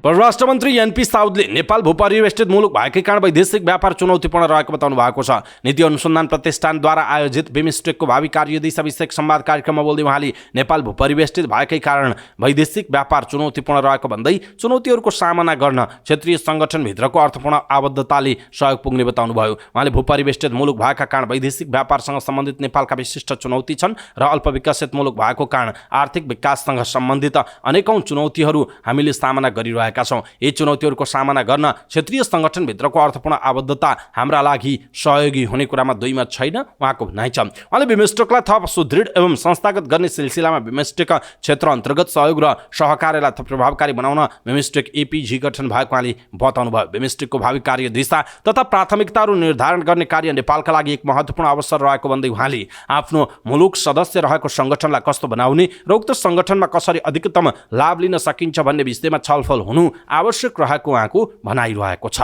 परराष्ट्र मन्त्री एनपी साउदले नेपाल भूपरिवेष्टित मुलुक भएकै कारण वैदेशिक व्यापार चुनौतीपूर्ण रहेको बताउनु भएको छ। नीति अनुसन्धान प्रतिष्ठानद्वारा आयोजित बिमस्टेकको भावी कार्यदिशा विषयक संवाद कार्यक्रममा बोल्दै उहाँले नेपाल भूपरिवेष्टित भएकै कारण वैदेशिक व्यापार चुनौतीपूर्ण रहेको भन्दै चुनौतीहरूको सामना गर्न क्षेत्रीय सङ्गठनभित्रको अर्थपूर्ण आबद्धताले सहयोग पुग्ने बताउनुभयो। उहाँले भूपरिवेष्टित मुलुक भएका कारण वैदेशिक व्यापारसँग सम्बन्धित नेपालका विशिष्ट चुनौती छन् र अल्पविकसित मुलुक भएको कारण आर्थिक विकाससँग सम्बन्धित अनेकौं चुनौतीहरू हामीले सामना गरिरहेका छौं। यी चुनौतीहरूको सामना गर्न क्षेत्रीय सङ्गठनभित्रको अर्थपूर्ण आबद्धता हाम्रा लागि सहयोगी हुने कुरामा दुई मत छैन, उहाँको भनाइ छ। उहाँले बिमस्टेकलाई थप सुदृढ एवं संस्थागत गर्ने सिलसिलामा बिमस्टेक क्षेत्र अन्तर्गत सहयोग र सहकार्यलाई थप प्रभावकारी बनाउन बिमस्टेक एपीजी गठन भएको उहाँले बताउनुभयो। बिमस्टेकको भावी कार्यदिशा तथा प्राथमिकताहरू निर्धारण गर्ने कार्य नेपालका लागि एक महत्त्वपूर्ण अवसर रहेको भन्दै उहाँले आफ्नो मुलुक सदस्य रहेको सङ्गठनलाई कस्तो बनाउने र उक्त सङ्गठनमा कसरी अधिकतम लाभ लिन सकिन्छ भन्ने विषयमा छलफल हुनु आवश्यक रहेको उहाँको भनाइरहेको छ।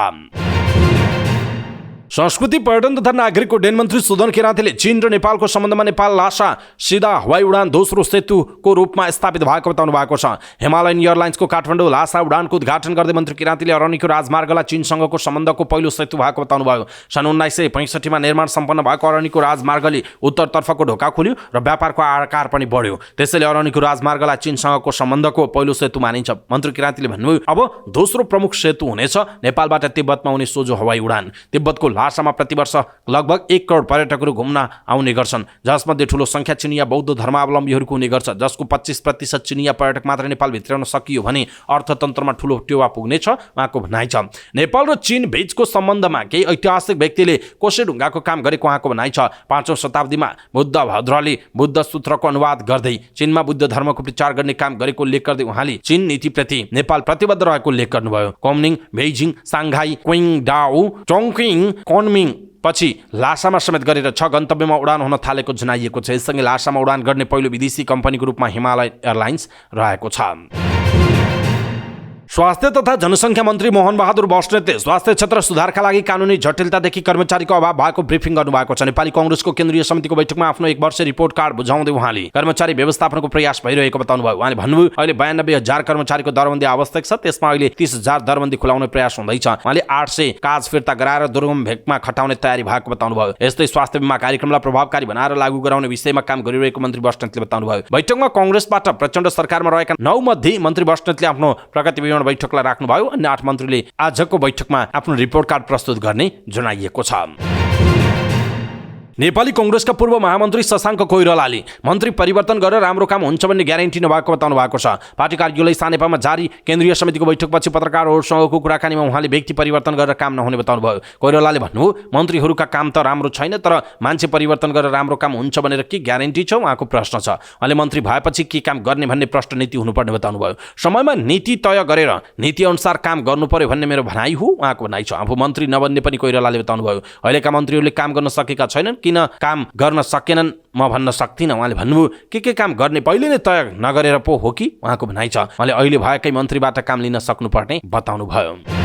संस्कृति पर्यटन तथा नागरिक उड्डयन मन्त्री सुदन किराँतीले चीन र नेपालको सम्बन्धमा नेपाल लासा सिधा हवाई उडान दोस्रो सेतुको रूपमा स्थापित भएको बताउनु भएको छ। हिमालयन एयरलाइन्सको काठमाडौँ लासा उडानको उद्घाटन गर्दै मन्त्री किराँतीले अरनिको राजमार्गलाई चीनसँगको सम्बन्धको पहिलो सेतु भएको बताउनुभयो। सन् 1965 मा निर्माण सम्पन्न भएको अरनिको राजमार्गले उत्तरतर्फको ढोका खोल्यो र व्यापारको आकार पनि बढ्यो। त्यसैले अरनिको राजमार्गलाई चीनसँगको सम्बन्धको पहिलो सेतु मानिन्छ। मन्त्री किराँतीले भन्नुभयो, अब दोस्रो प्रमुख सेतु हुनेछ नेपालबाट तिब्बतमा हुने सोझो हवाई उडान। तिब्बतको लासामा प्रतिवर्ष लगभग 1 करोड पर्यटकहरू घुम्न आउने गर्छन्, जसमध्ये ठूलो संख्या चिनिया बौद्ध धर्मावलम्बीहरूको हुने गर्छ, जसको 25% चिनिया पर्यटक मात्र नेपाल भित्राउन सकियो भने अर्थतन्त्रमा ठूलो टेवा पुग्नेछ, उहाँको भनाइ छ। नेपाल र चीन बीचको सम्बन्धमा केही ऐतिहासिक व्यक्तिले कोसेढुङ्गाको काम गरेको उहाँको भनाइ छ। 5औं शताब्दीमा बुद्ध भद्रले बुद्ध सूत्रको अनुवाद गर्दै चीनमा बुद्ध धर्मको प्रचार गर्ने काम गरेको उल्लेख गर्दै उहाँले चीन नीतिप्रति नेपाल प्रतिबद्ध रहेको उल्लेख गर्नुभयो। कोमनिङ, बेइजिङ, साङ्घाई, क्विङडाओ, चोङक्विङ, कोनमिङ पछि लासामा समेत गरेर 6 गन्तव्यमा उडान हुन थालेको जनाइएको छ। यससँगै लासामा उडान गर्ने पहिलो विदेशी कम्पनीको रूपमा हिमालयन एयरलाइन्स रहेको छ। स्वास्थ्य तथा जनसङ्ख्या मन्त्री मोहन बहादुर बस्नेतले स्वास्थ्य क्षेत्र सुधारका लागि कानुनी जटिलतादेखि कर्मचारीको अभाव भएको ब्रिफिङ गर्नुभएको छ। नेपाली कांग्रेसको केन्द्रीय समितिको बैठकमा आफ्नो 1 वर्ष रिपोर्ट कार्ड बुझाउँदै उहाँले कर्मचारी व्यवस्थापनको प्रयास भइरहेको बताउनुभयो। उहाँले भन्नुभयो, अहिले 92,000 कर्मचारीको दरबन्दी आवश्यक छ, त्यसमा अहिले 30,000 दरबन्दी खुलाउने प्रयास हुँदैछ। उहाँले 800 काज फिर्ता गराएर दुर्गम भेगमा खटाउने तयारी भएको बताउनुभयो। यस्तै स्वास्थ्य बीमा कार्यक्रमलाई प्रभावकारी बनाएर लागू गराउने विषयमा काम गरिरहेको मन्त्री बस्नेतले बताउनुभयो। बैठकमा कांग्रेसबाट प्रचण्ड सरकारमा रहेका 9 मध्ये मन्त्री बस्नेतले आफ्नो प्रगति बैठकलाई राख्नुभयो। अन्य 8 मन्त्रीले आजको बैठकमा आफ्नो रिपोर्ट कार्ड प्रस्तुत गर्ने जनाइएको छ। नेपाली कांग्रेसका पूर्व महामन्त्री शशाङ्क कोइरालाले मन्त्री परिवर्तन गरेर राम्रो काम हुन्छ भन्ने ग्यारेन्टी नभएको बताउनु भएको छ। पार्टी कार्यालय सानेपामा जारी केन्द्रीय समितिको बैठकपछि पत्रकारहरूसँगको कुराकानीमा उहाँले व्यक्ति परिवर्तन गरेर काम नहुने बताउनुभयो। कोइरालाले भन्नुभयो, मन्त्रीहरूका काम त राम्रो छैन, तर मान्छे परिवर्तन गरेर राम्रो काम हुन्छ भनेर के ग्यारेन्टी छ, उहाँको प्रश्न छ। उहाँले मन्त्री भएपछि के काम गर्ने भन्ने प्रश्न नीति हुनुपर्ने बताउनुभयो। समयमा नीति तय गरेर नीति अनुसार काम गर्नु पर्यो भन्ने मेरो भनाइ हो, उहाँको भनाइ छ। आफू मन्त्री नबन्ने पनि कोइरालाले बताउनुभयो। अहिलेका मन्त्रीहरूले काम गर्न सकेका छैनन्, किन काम गर्न सकेनन् म भन्न सक्दिनँ। उहाँले भन्नुभयो, के काम गर्ने पहिले नै तय नगरेर पो हो कि, उहाँको भनाइ छ। उहाँले अहिले भएकै मन्त्रीबाट काम लिन सक्नुपर्ने बताउनुभयो।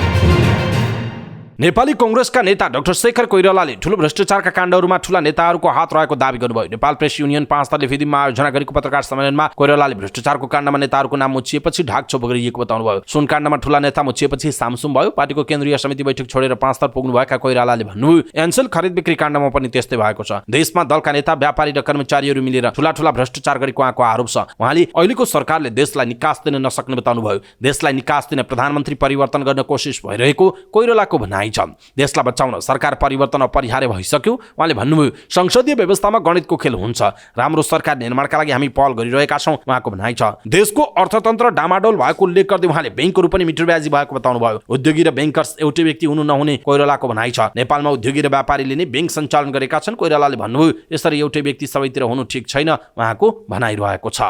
नेपाली कांग्रेसका नेता डाक्टर शेखर कोइरालाले ठूलो भ्रष्टाचारका काण्डहरूमा ठूला नेताहरूको हात रहेको दावी गर्नुभयो। नेपाल प्रेस युनियन 5 दलले फिदिममा आयोजना गरेको पत्रकार सम्मेलनमा कोइरालाले भ्रष्टाचारको काण्डमा नेताहरूको नाम मुछिएपछि ढाकछोप गरिएको बताउनुभयो। सुन काण्डमा ठूला नेता मुछिएपछि सामसुम भयो। पार्टीको केन्द्रीय समिति बैठक छोडेर 5 दल पुग्नुभएका कोइरालाले भन्नुभयो, एनसेल खरिद बिक्री काण्डमा पनि त्यस्तै भएको छ। देशमा दलका नेता, व्यापारी र कर्मचारीहरू मिलेर ठूला भ्रष्टाचार गरेको उहाँको आरोप छ। उहाँले अहिलेको सरकारले देशलाई निकास दिन नसक्ने बताउनुभयो। देशलाई निकास दिन प्रधानमन्त्री परिवर्तन गर्न कोसिस भइरहेको कोइरालाको भनाइ भनाइ छ। देशलाई बचाउन सरकार परिवर्तन अपरिहार्य भइसक्यो उहाँले भन्नुभयो। संसदीय व्यवस्थामा गणितको खेल हुन्छ, राम्रो सरकार निर्माणका लागि हामी पहल गरिरहेका छौँ उहाँको भनाइ छ। देशको अर्थतन्त्र डामाडोल भएको उल्लेख गर्दै उहाँले बैंकहरू पनि मिटरब्याजी भएको बताउनुभयो। उद्योगी र बैंकर्स एउटै व्यक्ति हुनु नहुने कोइरालाको भनाइ छ। नेपालमा उद्योगी र व्यापारीले नै बैंक सञ्चालन गरेका छन्। कोइरालाले भन्नुभयो यसरी एउटै व्यक्ति सबैतिर हुनु ठिक छैन उहाँको भनाइरहेको छ।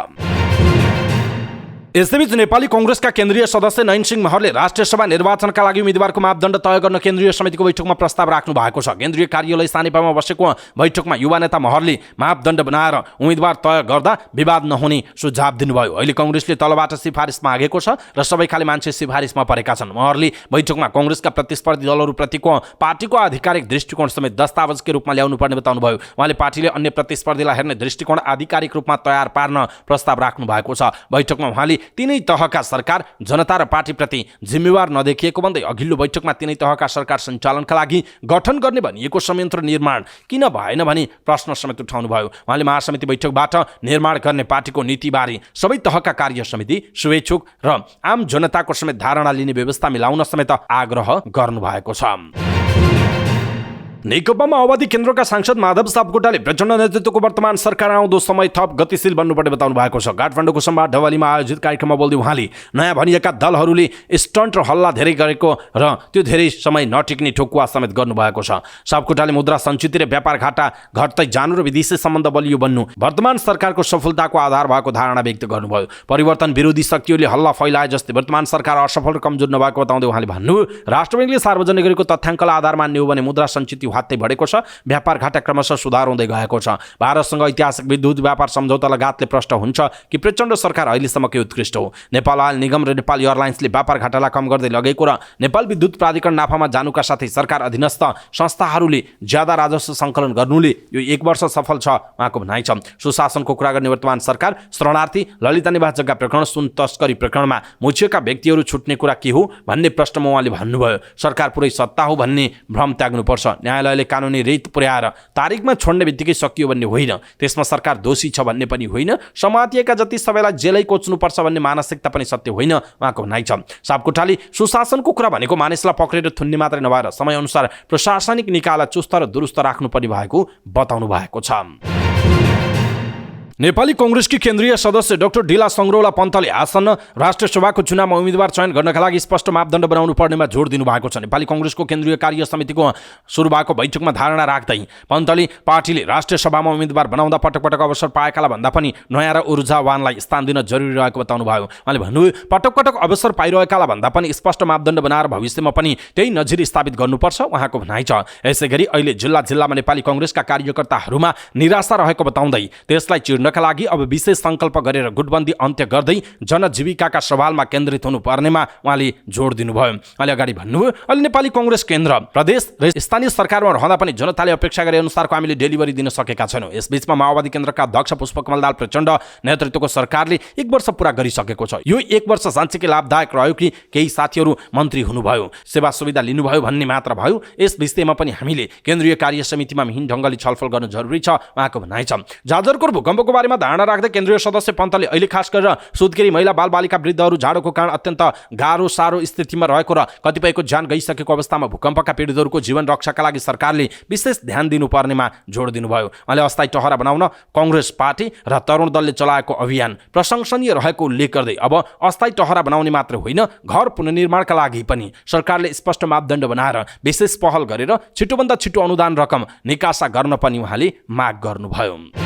यसैबीच नेपाली कांग्रेसका केन्द्रीय सदस्य नयन सिंह महरले राष्ट्रिय सभा निर्वाचनका लागि उम्मेदवारको मापदण्ड तय गर्न केन्द्रीय समितिको बैठकमा प्रस्ताव राख्नु भएको छ। केन्द्रीय कार्यालय सानेपामा बसेको बैठकमा युवा नेता महरले मापदण्ड बनाएर उम्मेदवार तय गर्दा विवाद नहुने सुझाव दिनुभयो। अहिले कांग्रेसले तलबाट सिफारिस मागेको छ र सबै खाले मान्छे सिफारिसमा परेका छन्। महरले बैठकमा कांग्रेसका प्रतिस्पर्धी दलहरूप्रतिको पार्टीको आधिकारिक दृष्टिकोण समेत दस्तावेजकै रूपमा ल्याउनु पर्ने बताउनुभयो। उहाँले पार्टीले अन्य प्रतिस्पर्धीलाई हेर्ने दृष्टिकोण आधिकारिक रूपमा तयार पार्न प्रस्ताव राख्नु भएको छ। बैठकमा उहाँले तीनै तहका सरकार जनता र पार्टीप्रति जिम्मेवार नदेखिएको भन्दै अघिल्लो बैठकमा तीनै तहका सरकार सञ्चालनका लागि गठन गर्ने भनिएको संयन्त्र निर्माण किन भएन भनी प्रश्न समेत उठाउनुभयो। उहाँले महासमिति बैठकबाट निर्माण गर्ने पार्टीको नीतिबारे सबै तहका कार्य समिति, शुभेच्छुक र आम जनताको समेत धारणा लिने व्यवस्था मिलाउन समेत आग्रह गर्नुभएको छ। नेकपा माओवादी केन्द्रका सांसद माधव सापकोटाले प्रचण्ड नेतृत्वको वर्तमान सरकार आउँदो समय थप गतिशील बन्नुपर्ने बताउनु भएको छ। काठमाडौँको सम्वाद ढवालीमा आयोजित कार्यक्रममा बोल्दै उहाँले नयाँ भनिएका दलहरूले स्टन्ट र हल्ला धेरै गरेको र त्यो धेरै समय नटिक्ने ठोकुवा समेत गर्नुभएको छ। सापकोटाले मुद्रा सञ्चित र व्यापार घाटा घट्दै जानु र विदेशी सम्बन्ध बलियो बन्नु वर्तमान सरकारको सफलताको आधार भएको धारणा व्यक्त गर्नुभयो। परिवर्तन विरोधी शक्तिहरूले हल्ला फैलाए जस्तै वर्तमान सरकार असफल र कमजोर नभएको बताउँदै उहाँले भन्नुभयो राष्ट्र ब्याङ्कले सार्वजनिक गरेको तथ्याङ्कलाई आधार मान्ने हो भने मुद्रा सञ्चित हात्तै बढेको छ, व्यापार घाटा क्रमशः सुधार हुँदै गएको छ। भारतसँग ऐतिहासिक विद्युत व्यापार सम्झौता लगायतले प्रश्न हुन्छ कि प्रचण्ड सरकार अहिलेसम्मकै उत्कृष्ट हो। नेपाल आयल निगम र नेपाल एयरलाइन्सले व्यापार घाटालाई कम गर्दै लगेको र नेपाल विद्युत प्राधिकरण नाफामा जानुका साथै सरकार अधीनस्थ संस्थाहरूले ज्यादा राजस्व सङ्कलन गर्नुले यो 1 वर्ष सफल छ उहाँको भनाइ छ। सुशासनको कुरा गर्ने वर्तमान सरकार शरणार्थी, ललिता निवास जग्गा प्रकरण, सुन तस्करी प्रकरणमा मुछिएका व्यक्तिहरू छुट्ने कुरा के हो भन्ने प्रश्नमा उहाँले भन्नुभयो सरकार पुरै सत्ता हो भन्ने भ्रम त्याग्नुपर्छ। न्यायालयले कानुनी रीत पुर्याएर तारिकमा छोड्ने बित्तिकै सकियो भन्ने होइन, त्यसमा सरकार दोषी छ भन्ने पनि होइन, समातिएका जति सबैलाई जेलै कोच्नुपर्छ भन्ने मानसिकता पनि सत्य होइन उहाँको भनाइ छ। सापकोटाले सुशासनको कुरा भनेको मानिसलाई पक्रेर थुन्ने मात्रै नभएर समयअनुसार प्रशासनिक निकायलाई चुस्त र दुरुस्त राख्नुपर्ने भएको बताउनु भएको छ। नेपाली कांग्रेसकी केन्द्रीय सदस्य डाक्टर डिला सङ्ग्रौला पन्तले आसन्न राष्ट्रिय सभाको चुनावमा उम्मेदवार चयन गर्नका लागि स्पष्ट मापदण्ड बनाउनु पर्नेमा जोड दिनु भएको छ। नेपाली कांग्रेसको केन्द्रीय कार्य समितिको सुरु भएको बैठकमा धारणा राख्दै पन्तले पार्टीले राष्ट्रिय सभामा उम्मेदवार बनाउँदा पटक पटक अवसर पाएकालाई भन्दा पनि नयाँ र ऊर्जावानलाई स्थान दिन जरुरी रहेको बताउनु भयो। उहाँले भन्नुभयो पटक पटक अवसर पाइरहेकालाई भन्दा पनि स्पष्ट मापदण्ड बनाएर भविष्यमा पनि त्यही नजिर स्थापित गर्नुपर्छ उहाँको भनाइ छ। यसैगरी अहिले जिल्ला जिल्लामा नेपाली कांग्रेसका कार्यकर्ताहरूमा निराशा रहेको बताउँदै त्यसलाई का लागि अब विशेष संकल्प गरेर गुटबन्दी अन्त्य गर्दै जनजीविकाका सवालमा केन्द्रित हुनुपर्नेमा उहाँले जोड दिनुभयो। उहाँले अगाडि भन्नुभयो अहिले नेपाली कांग्रेस केन्द्र, प्रदेश र स्थानीय सरकारमा रहँदा पनि जनताले अपेक्षा गरे अनुसारको हामीले डेलिभरी दिन सकेका छैनौँ। यसबीचमा माओवादी केन्द्रका अध्यक्ष पुष्पकमल दाहाल प्रचण्ड नेतृत्वको सरकारले 1 वर्ष पुरा गरिसकेको छ। यो 1 वर्ष साँच्चै लाभदायक रह्यो कि केही साथीहरू मन्त्री हुनुभयो, सेवा सुविधा लिनुभयो भन्ने मात्र भयो। यस विषयमा पनि हामीले केन्द्रीय कार्य समितिमा मिहिन ढङ्गले छलफल गर्न जरुरी छ उहाँको भनाइ छ। जाजरकोट भूकम्पको बारेमा धारणा राख्दै केन्द्रीय सदस्य पन्तले अहिले खास गरेर सुत्केरी महिला बालबालिका वृद्धहरू जाडोको कारण अत्यन्त गाह्रो साह्रो स्थितिमा रहेको र कतिपयको ज्यान गइसकेको अवस्थामा भूकम्पका पीडितहरूको जीवन रक्षाका लागि सरकारले विशेष ध्यान दिनुपर्नेमा जोड दिनुभयो। उहाँले अस्थायी टहरा बनाउन कांग्रेस पार्टी र तरुण दलले चलाएको अभियान प्रशंसनीय रहेको उल्लेख गर्दै अब अस्थायी टहरा बनाउने मात्र होइन घर पुनर्निर्माणका लागि पनि सरकारले स्पष्ट मापदण्ड बनाएर विशेष पहल गरेर छिटोभन्दा छिटो अनुदान रकम निकासा गर्न पनि उहाँले माग गर्नुभयो।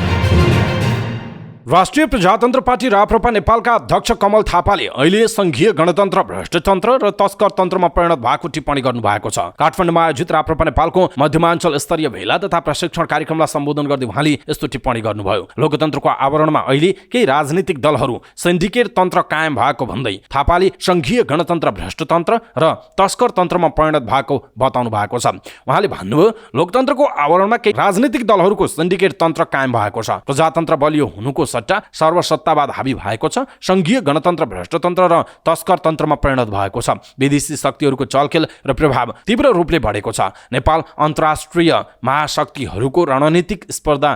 राष्ट्रिय प्रजातन्त्र पार्टी राप्रपा नेपालका अध्यक्ष कमल थापाले अहिले संघीय गणतन्त्र भ्रष्टतन्त्र र तस्कर तन्त्रमा परिणत भएको टिप्पणी गर्नु भएको छ। काठमाडौँमा आयोजित राप्रपा नेपालको मध्यमाञ्चल स्तरीय भेला तथा प्रशिक्षण कार्यक्रमलाई सम्बोधन गर्दै उहाँले यस्तो टिप्पणी गर्नुभयो। लोकतन्त्रको आवरणमा अहिले केही राजनीतिक दलहरू सिन्डिकेट तन्त्र कायम भएको भन्दै थापाले संघीय गणतन्त्र भ्रष्टतन्त्र र तस्कर तन्त्रमा परिणत भएको बताउनु भएको छ। उहाँले भन्नुभयो लोकतन्त्रको आवरणमा केही राजनीतिक दलहरूको सिन्डिकेट तन्त्र कायम भएको छ। प्रजातन्त्र बलियो हुनुको सट्टा सर्वसत्तावाद हावी भएको छ, संघीय गणतन्त्र भ्रष्टतन्त्र र तस्कर तन्त्रमा परिणत भएको छ, विदेशी शक्तिहरूको चलखेल र प्रभाव तीव्र रूपले बढेको छ, नेपाल अन्तर्राष्ट्रिय महाशक्तिहरूको रणनीतिक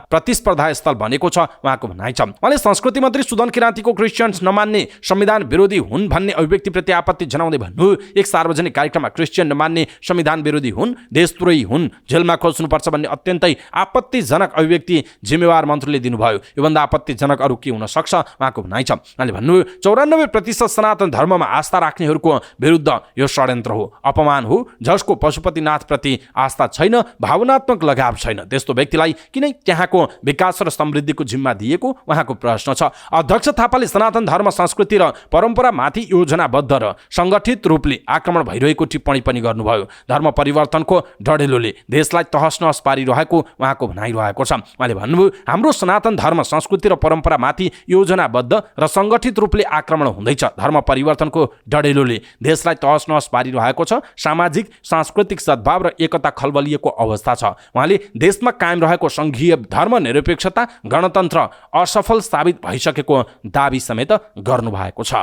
प्रतिस्पर्धा स्थल बनेको छ उहाँको भनाइ छ। उहाँले संस्कृति मन्त्री सुदन किराँतीको क्रिस्चियन्स नमान्ने संविधान विरोधी हुन् भन्ने अभिव्यक्तिप्रति आपत्ति जनाउँदै भन्नुभयो, एक सार्वजनिक कार्यक्रममा क्रिस्चियन नमान्ने संविधान विरोधी हुन्, देशद्रोही हुन्, जेलमा खोज्नुपर्छ भन्ने अत्यन्तै आपत्तिजनक अभिव्यक्ति जिम्मेवार मन्त्रीले दिनुभयो। योभन्दा आपत्तिजनक अरू के हुन सक्छ उहाँको भनाइ छ। उहाँले भन्नुभयो 94% सनातन धर्ममा आस्था राख्नेहरूको विरुद्ध यो षड्यन्त्र हो, अपमान हो, जसको पशुपतिनाथप्रति आस्था छैन, भावनात्मक लगाव छैन, त्यस्तो व्यक्तिलाई किन त्यहाँको विकास र समृद्धिको जिम्मा दिएको उहाँको प्रश्न छ। अध्यक्ष थापाले सनातन धर्म संस्कृति र परम्परामाथि योजनाबद्ध र सङ्गठित रूपले आक्रमण भइरहेको टिप्पणी पनि गर्नुभयो। धर्म परिवर्तनको डढेलोले देशलाई तहस नहस पारिरहेको उहाँको भनाइरहेको छ। उहाँले भन्नुभयो हाम्रो सनातन धर्म संस्कृति र परम्परामाथि योजनाबद्ध र सङ्गठित रूपले आक्रमण हुँदैछ। धर्म परिवर्तनको डढेलोले देशलाई तहस नहस पारिरहेको छ। सामाजिक सांस्कृतिक सद्भाव र एकता खलबलिएको अवस्था छ। उहाँले देशमा कायम रहेको संघीय धर्मनिरपेक्षता गणतन्त्र असफल साबित भइसकेको दाबी समेत गर्नुभएको छ।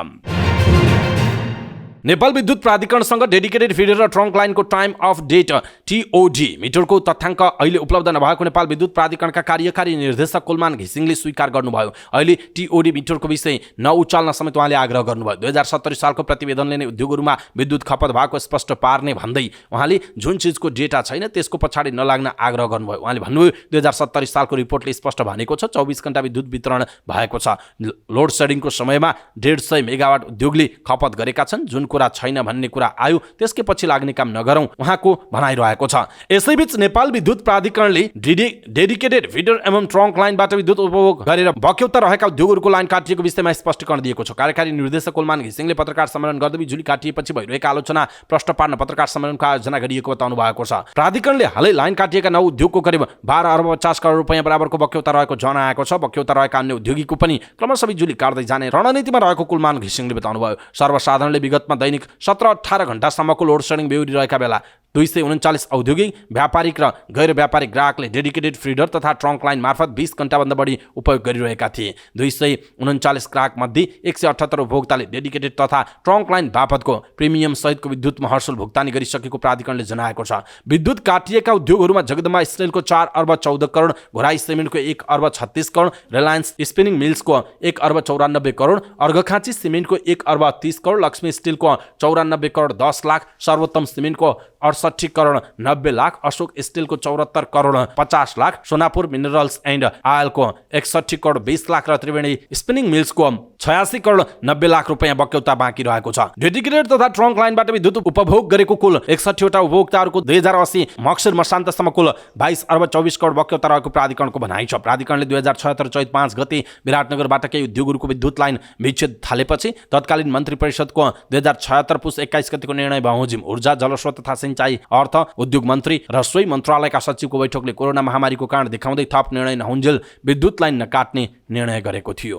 नेपाल विद्युत प्राधिकरणसँग डेडिकेटेड फिडर र ट्रङ्क लाइनको टाइम अफ डेट TOD मिटरको तथ्याङ्क अहिले उपलब्ध नभएको नेपाल विद्युत प्राधिकरणका कार्यकारी निर्देशक कुलमान घिसिङले स्वीकार गर्नुभयो। अहिले TOD मिटरको विषय नउचाल्न समेत उहाँले आग्रह गर्नुभयो। 2070 सालको प्रतिवेदनले नै उद्योगहरूमा विद्युत खपत भएको स्पष्ट पार्ने भन्दै उहाँले जुन चिजको डेटा छैन त्यसको पछाडि नलाग्न आग्रह गर्नुभयो। उहाँले भन्नुभयो 2070 सालको रिपोर्टले स्पष्ट भनेको छ 24 घण्टा विद्युत वितरण भएको छ। लोड सेडिङको समयमा 150 मेगावाट उद्योगले खपत गरेका छन्। जुन कुरा छैन भन्ने कुरा आयो त्यसकै पछि लाग्ने काम नगरौं उहाँको भनाइरहेको छ। यसैबीच नेपाल विद्युत प्राधिकरणले डेडिकेटेड फिडर एवं ट्रङ्क लाइनबाट विद्युत उपभोग गरेर बक्यौता रहेका उद्योगहरूको लाइन काटिएको विषयमा स्पष्टीकरण दिएको छ। कार्यकारी निर्देशक कुलमान घिसिङले पत्रकार सम्मेलन गर्दै बिजुली काटिएपछि भइरहेका आलोचना प्रश्न पार्न पत्रकार सम्मेलनको आयोजना गरिएको बताउनु भएको छ। प्राधिकरणले हालै लाइन काटिएका 9 उद्योगको करिब 12 अर्ब 50 करोड रुपैयाँ बराबरको बक्यौता रहेको जनाएको छ। बक्यौता रहेका अन्य उद्योगीको पनि क्रमशः बिजुली काट्दै जाने रणनीतिमा रहेको कुलमान घिसिङले बताउनुभयो। सर्वसाधारणले विगतमा दैनिक 17-18 घण्टासम्मको लोड सेडिङ बेहोरिरहेका बेला 239 औद्योगिक व्यापारिक र गैर व्यापारिक ग्राहकले डेडिकेटेड फिडर तथा ट्रङ्क लाइन मार्फत 20 घण्टाभन्दा बढी उपयोग गरिरहेका थिए। 239 ग्राहक मध्ये 178 उपभोक्ताले डेडिकेटेड तथा ट्रङ्क लाइन बापतको प्रिमियम सहितको विद्युत महसुल भुक्तानी गरिसकेको प्राधिकरणले जनाएको छ। विद्युत काटिएका उद्योगहरूमा जगदम्बा स्टिलको 4 अर्ब 14 करोड, घोराई सिमेन्टको 1 अर्ब 36 करोड, रिलायन्स स्पिनिङ मिल्सको 1 अर्ब 94 करोड, अर्घखाँची सिमेन्टको 1 अर्ब 30 करोड, लक्ष्मी स्टिलको 94 करोड 10 लाख, सर्वोत्तम सिमेन्टको 68 करोड 90 लाख, अशोक स्टिलको 74 करोड 50 लाख, सोनापुर मिनरल्स एन्ड आयलको 61 करोड 20 लाख र त्रिवेणी स्पिनिङ मिल्सको 86 करोड 90 लाख रुपैयाँ बक्यौता बाँकी रहेको छ। डेडिकेटेड तथा ट्रङ्क लाइनबाट विद्युत उपभोग गरेको कुल 61 वटा उपभोक्ताहरूको 2080 मक्सिर मसान्तसम्म कुल 22 अर्ब 24 करोड बक्यौता रहेको प्राधिकरणको भनाइ छ। प्राधिकरणले 2076 चैत 5 गते विराटनगरबाट केही उद्योगहरूको विद्युत लाइन विच्छेद थालेपछि तत्कालीन मन्त्री परिषदको 2076 पुस 21 गतिको निर्णय बमोजिम ऊर्जा, जलस्रोत तथा सिंचाई, अर्थ, उद्योग मन्त्री र सोही मन्त्रालयका सचिवको बैठकले कोरोना महामारीको कारण देखाउँदै थप निर्णय नहुन्जेल विद्युत लाइन नकाट्ने निर्णय गरेको थियो।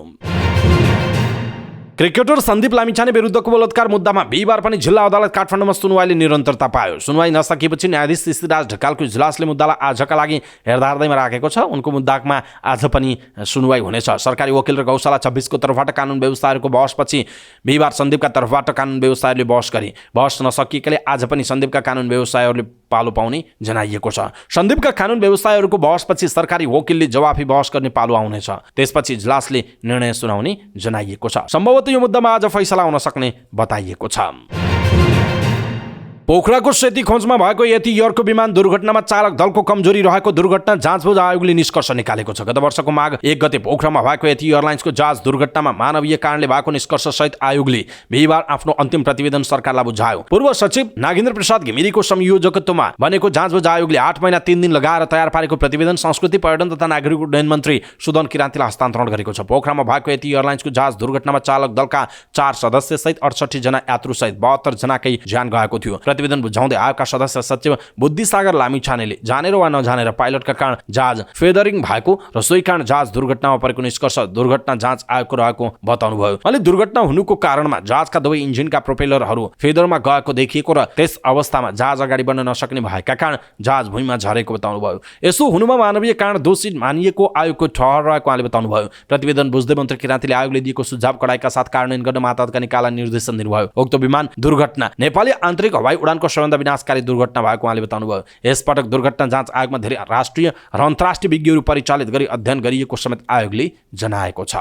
क्रिकेटर सन्दीप लामिछाने विरुद्धको बलात्कार मुद्दामा बिहिबार पनि जिल्ला अदालत काठमाडौँमा सुनवाईले निरन्तरता पायो। सुनवाई नसकेपछि न्यायाधीश ऋषिराज ढकालको इजलासले मुद्दालाई आजका लागि हेर्दाहेर्दैमा राखेको छ। उनको मुद्दामा आज पनि सुनवाई हुनेछ। सरकारी वकिल र गौशाला 26 को तर्फबाट कानुन व्यवसायहरूको बहसपछि बिहिबार सन्दीपका तर्फबाट कानुन व्यवसायहरूले बहस गरे। बहस नसकिएकाले आज पनि सन्दीपका कानुन व्यवसायहरूले पालो पाउने जनाइएको छ। सन्दीपका कानुन व्यवसायहरूको बहसपछि सरकारी वकिलले जवाफी बहस गर्ने पालो आउनेछ। त्यसपछि इजलासले निर्णय सुनाउने जनाइएको छ। सम्भवतः यो मुद्दामा आज फैसला हुन सक्ने बताइएको छ। पोखराको सेती खोजमा भएको यति एयरको विमान दुर्घटनामा चालक दलको कमजोरी रहेको दुर्घटना जाँचबुझ आयोगले निष्कर्ष निकालेको छ। गत वर्षको माघ 1 गते पोखरामा भएको यति एयरलाइन्सको जाँच दुर्घटनामा मानवीय कारणले भएको निष्कर्ष सहित आयोगले बिहिबार आफ्नो अन्तिम प्रतिवेदन सरकारलाई बुझायो। पूर्व सचिव नागेन्द्र प्रसाद घिमिरेको संयोजकत्वमा बनेको जाँचबुझ आयोगले 8 महिना 3 दिन लगाएर तयार पारेको प्रतिवेदन संस्कृति, पर्यटन तथा नागरिक उड्डयन मन्त्री सुदन किराँतीलाई हस्तान्तरण गरेको छ। पोखरामा भएको यति एयरलाइन्सको जाँच दुर्घटनामा चालक दलका 4 सदस्य सहित 68 जना यात्रु सहित 72 जनाकै ज्यान गएको थियो। प्रतिवेदन बुझाउँदै आयोगका सदस्य सचिव बुद्धिसागर लामिछानेले जानेर वा नजानेर पाइलटका कारण जहाज फेदरिङ भएको र सोही कारण जहाज दुर्घटनामा परेको निष्कर्ष दुर्घटना जाँच आयोगको रहेको बताउनुभयो। अहिले दुर्घटना हुनुको कारणमा जहाजका दुवै इन्जिनका प्रोपेलरहरू फेदरमा गएको देखिएको र त्यस अवस्थामा जहाज अगाडि बढ्न नसक्ने भएका कारण जहाज भुइँमा झरेको बताउनुभयो। यसो हुनुमा मानवीय कारण दोषी मानिएको आयोगको ठहर रहेको उहाँले बताउनुभयो। प्रतिवेदन बुझ्दै मन्त्री किराँतीले आयोगले दिएको सुझाव कडाइका साथ कार्यान्वयन गर्न मातहतका निकायलाई निर्देशन दिनुभयो। उक्त विमान दुर्घटना नेपाली आन्तरिक हवाई उडानको सबैभन्दा विनाशकारी दुर्घटना भएको उहाँले बताउनुभयो। यसपटक दुर्घटना जाँच आयोगमा धेरै राष्ट्रिय र अन्तर्राष्ट्रिय विज्ञहरू परिचालित गरी अध्ययन गरिएको समेत आयोगले जनाएको छ।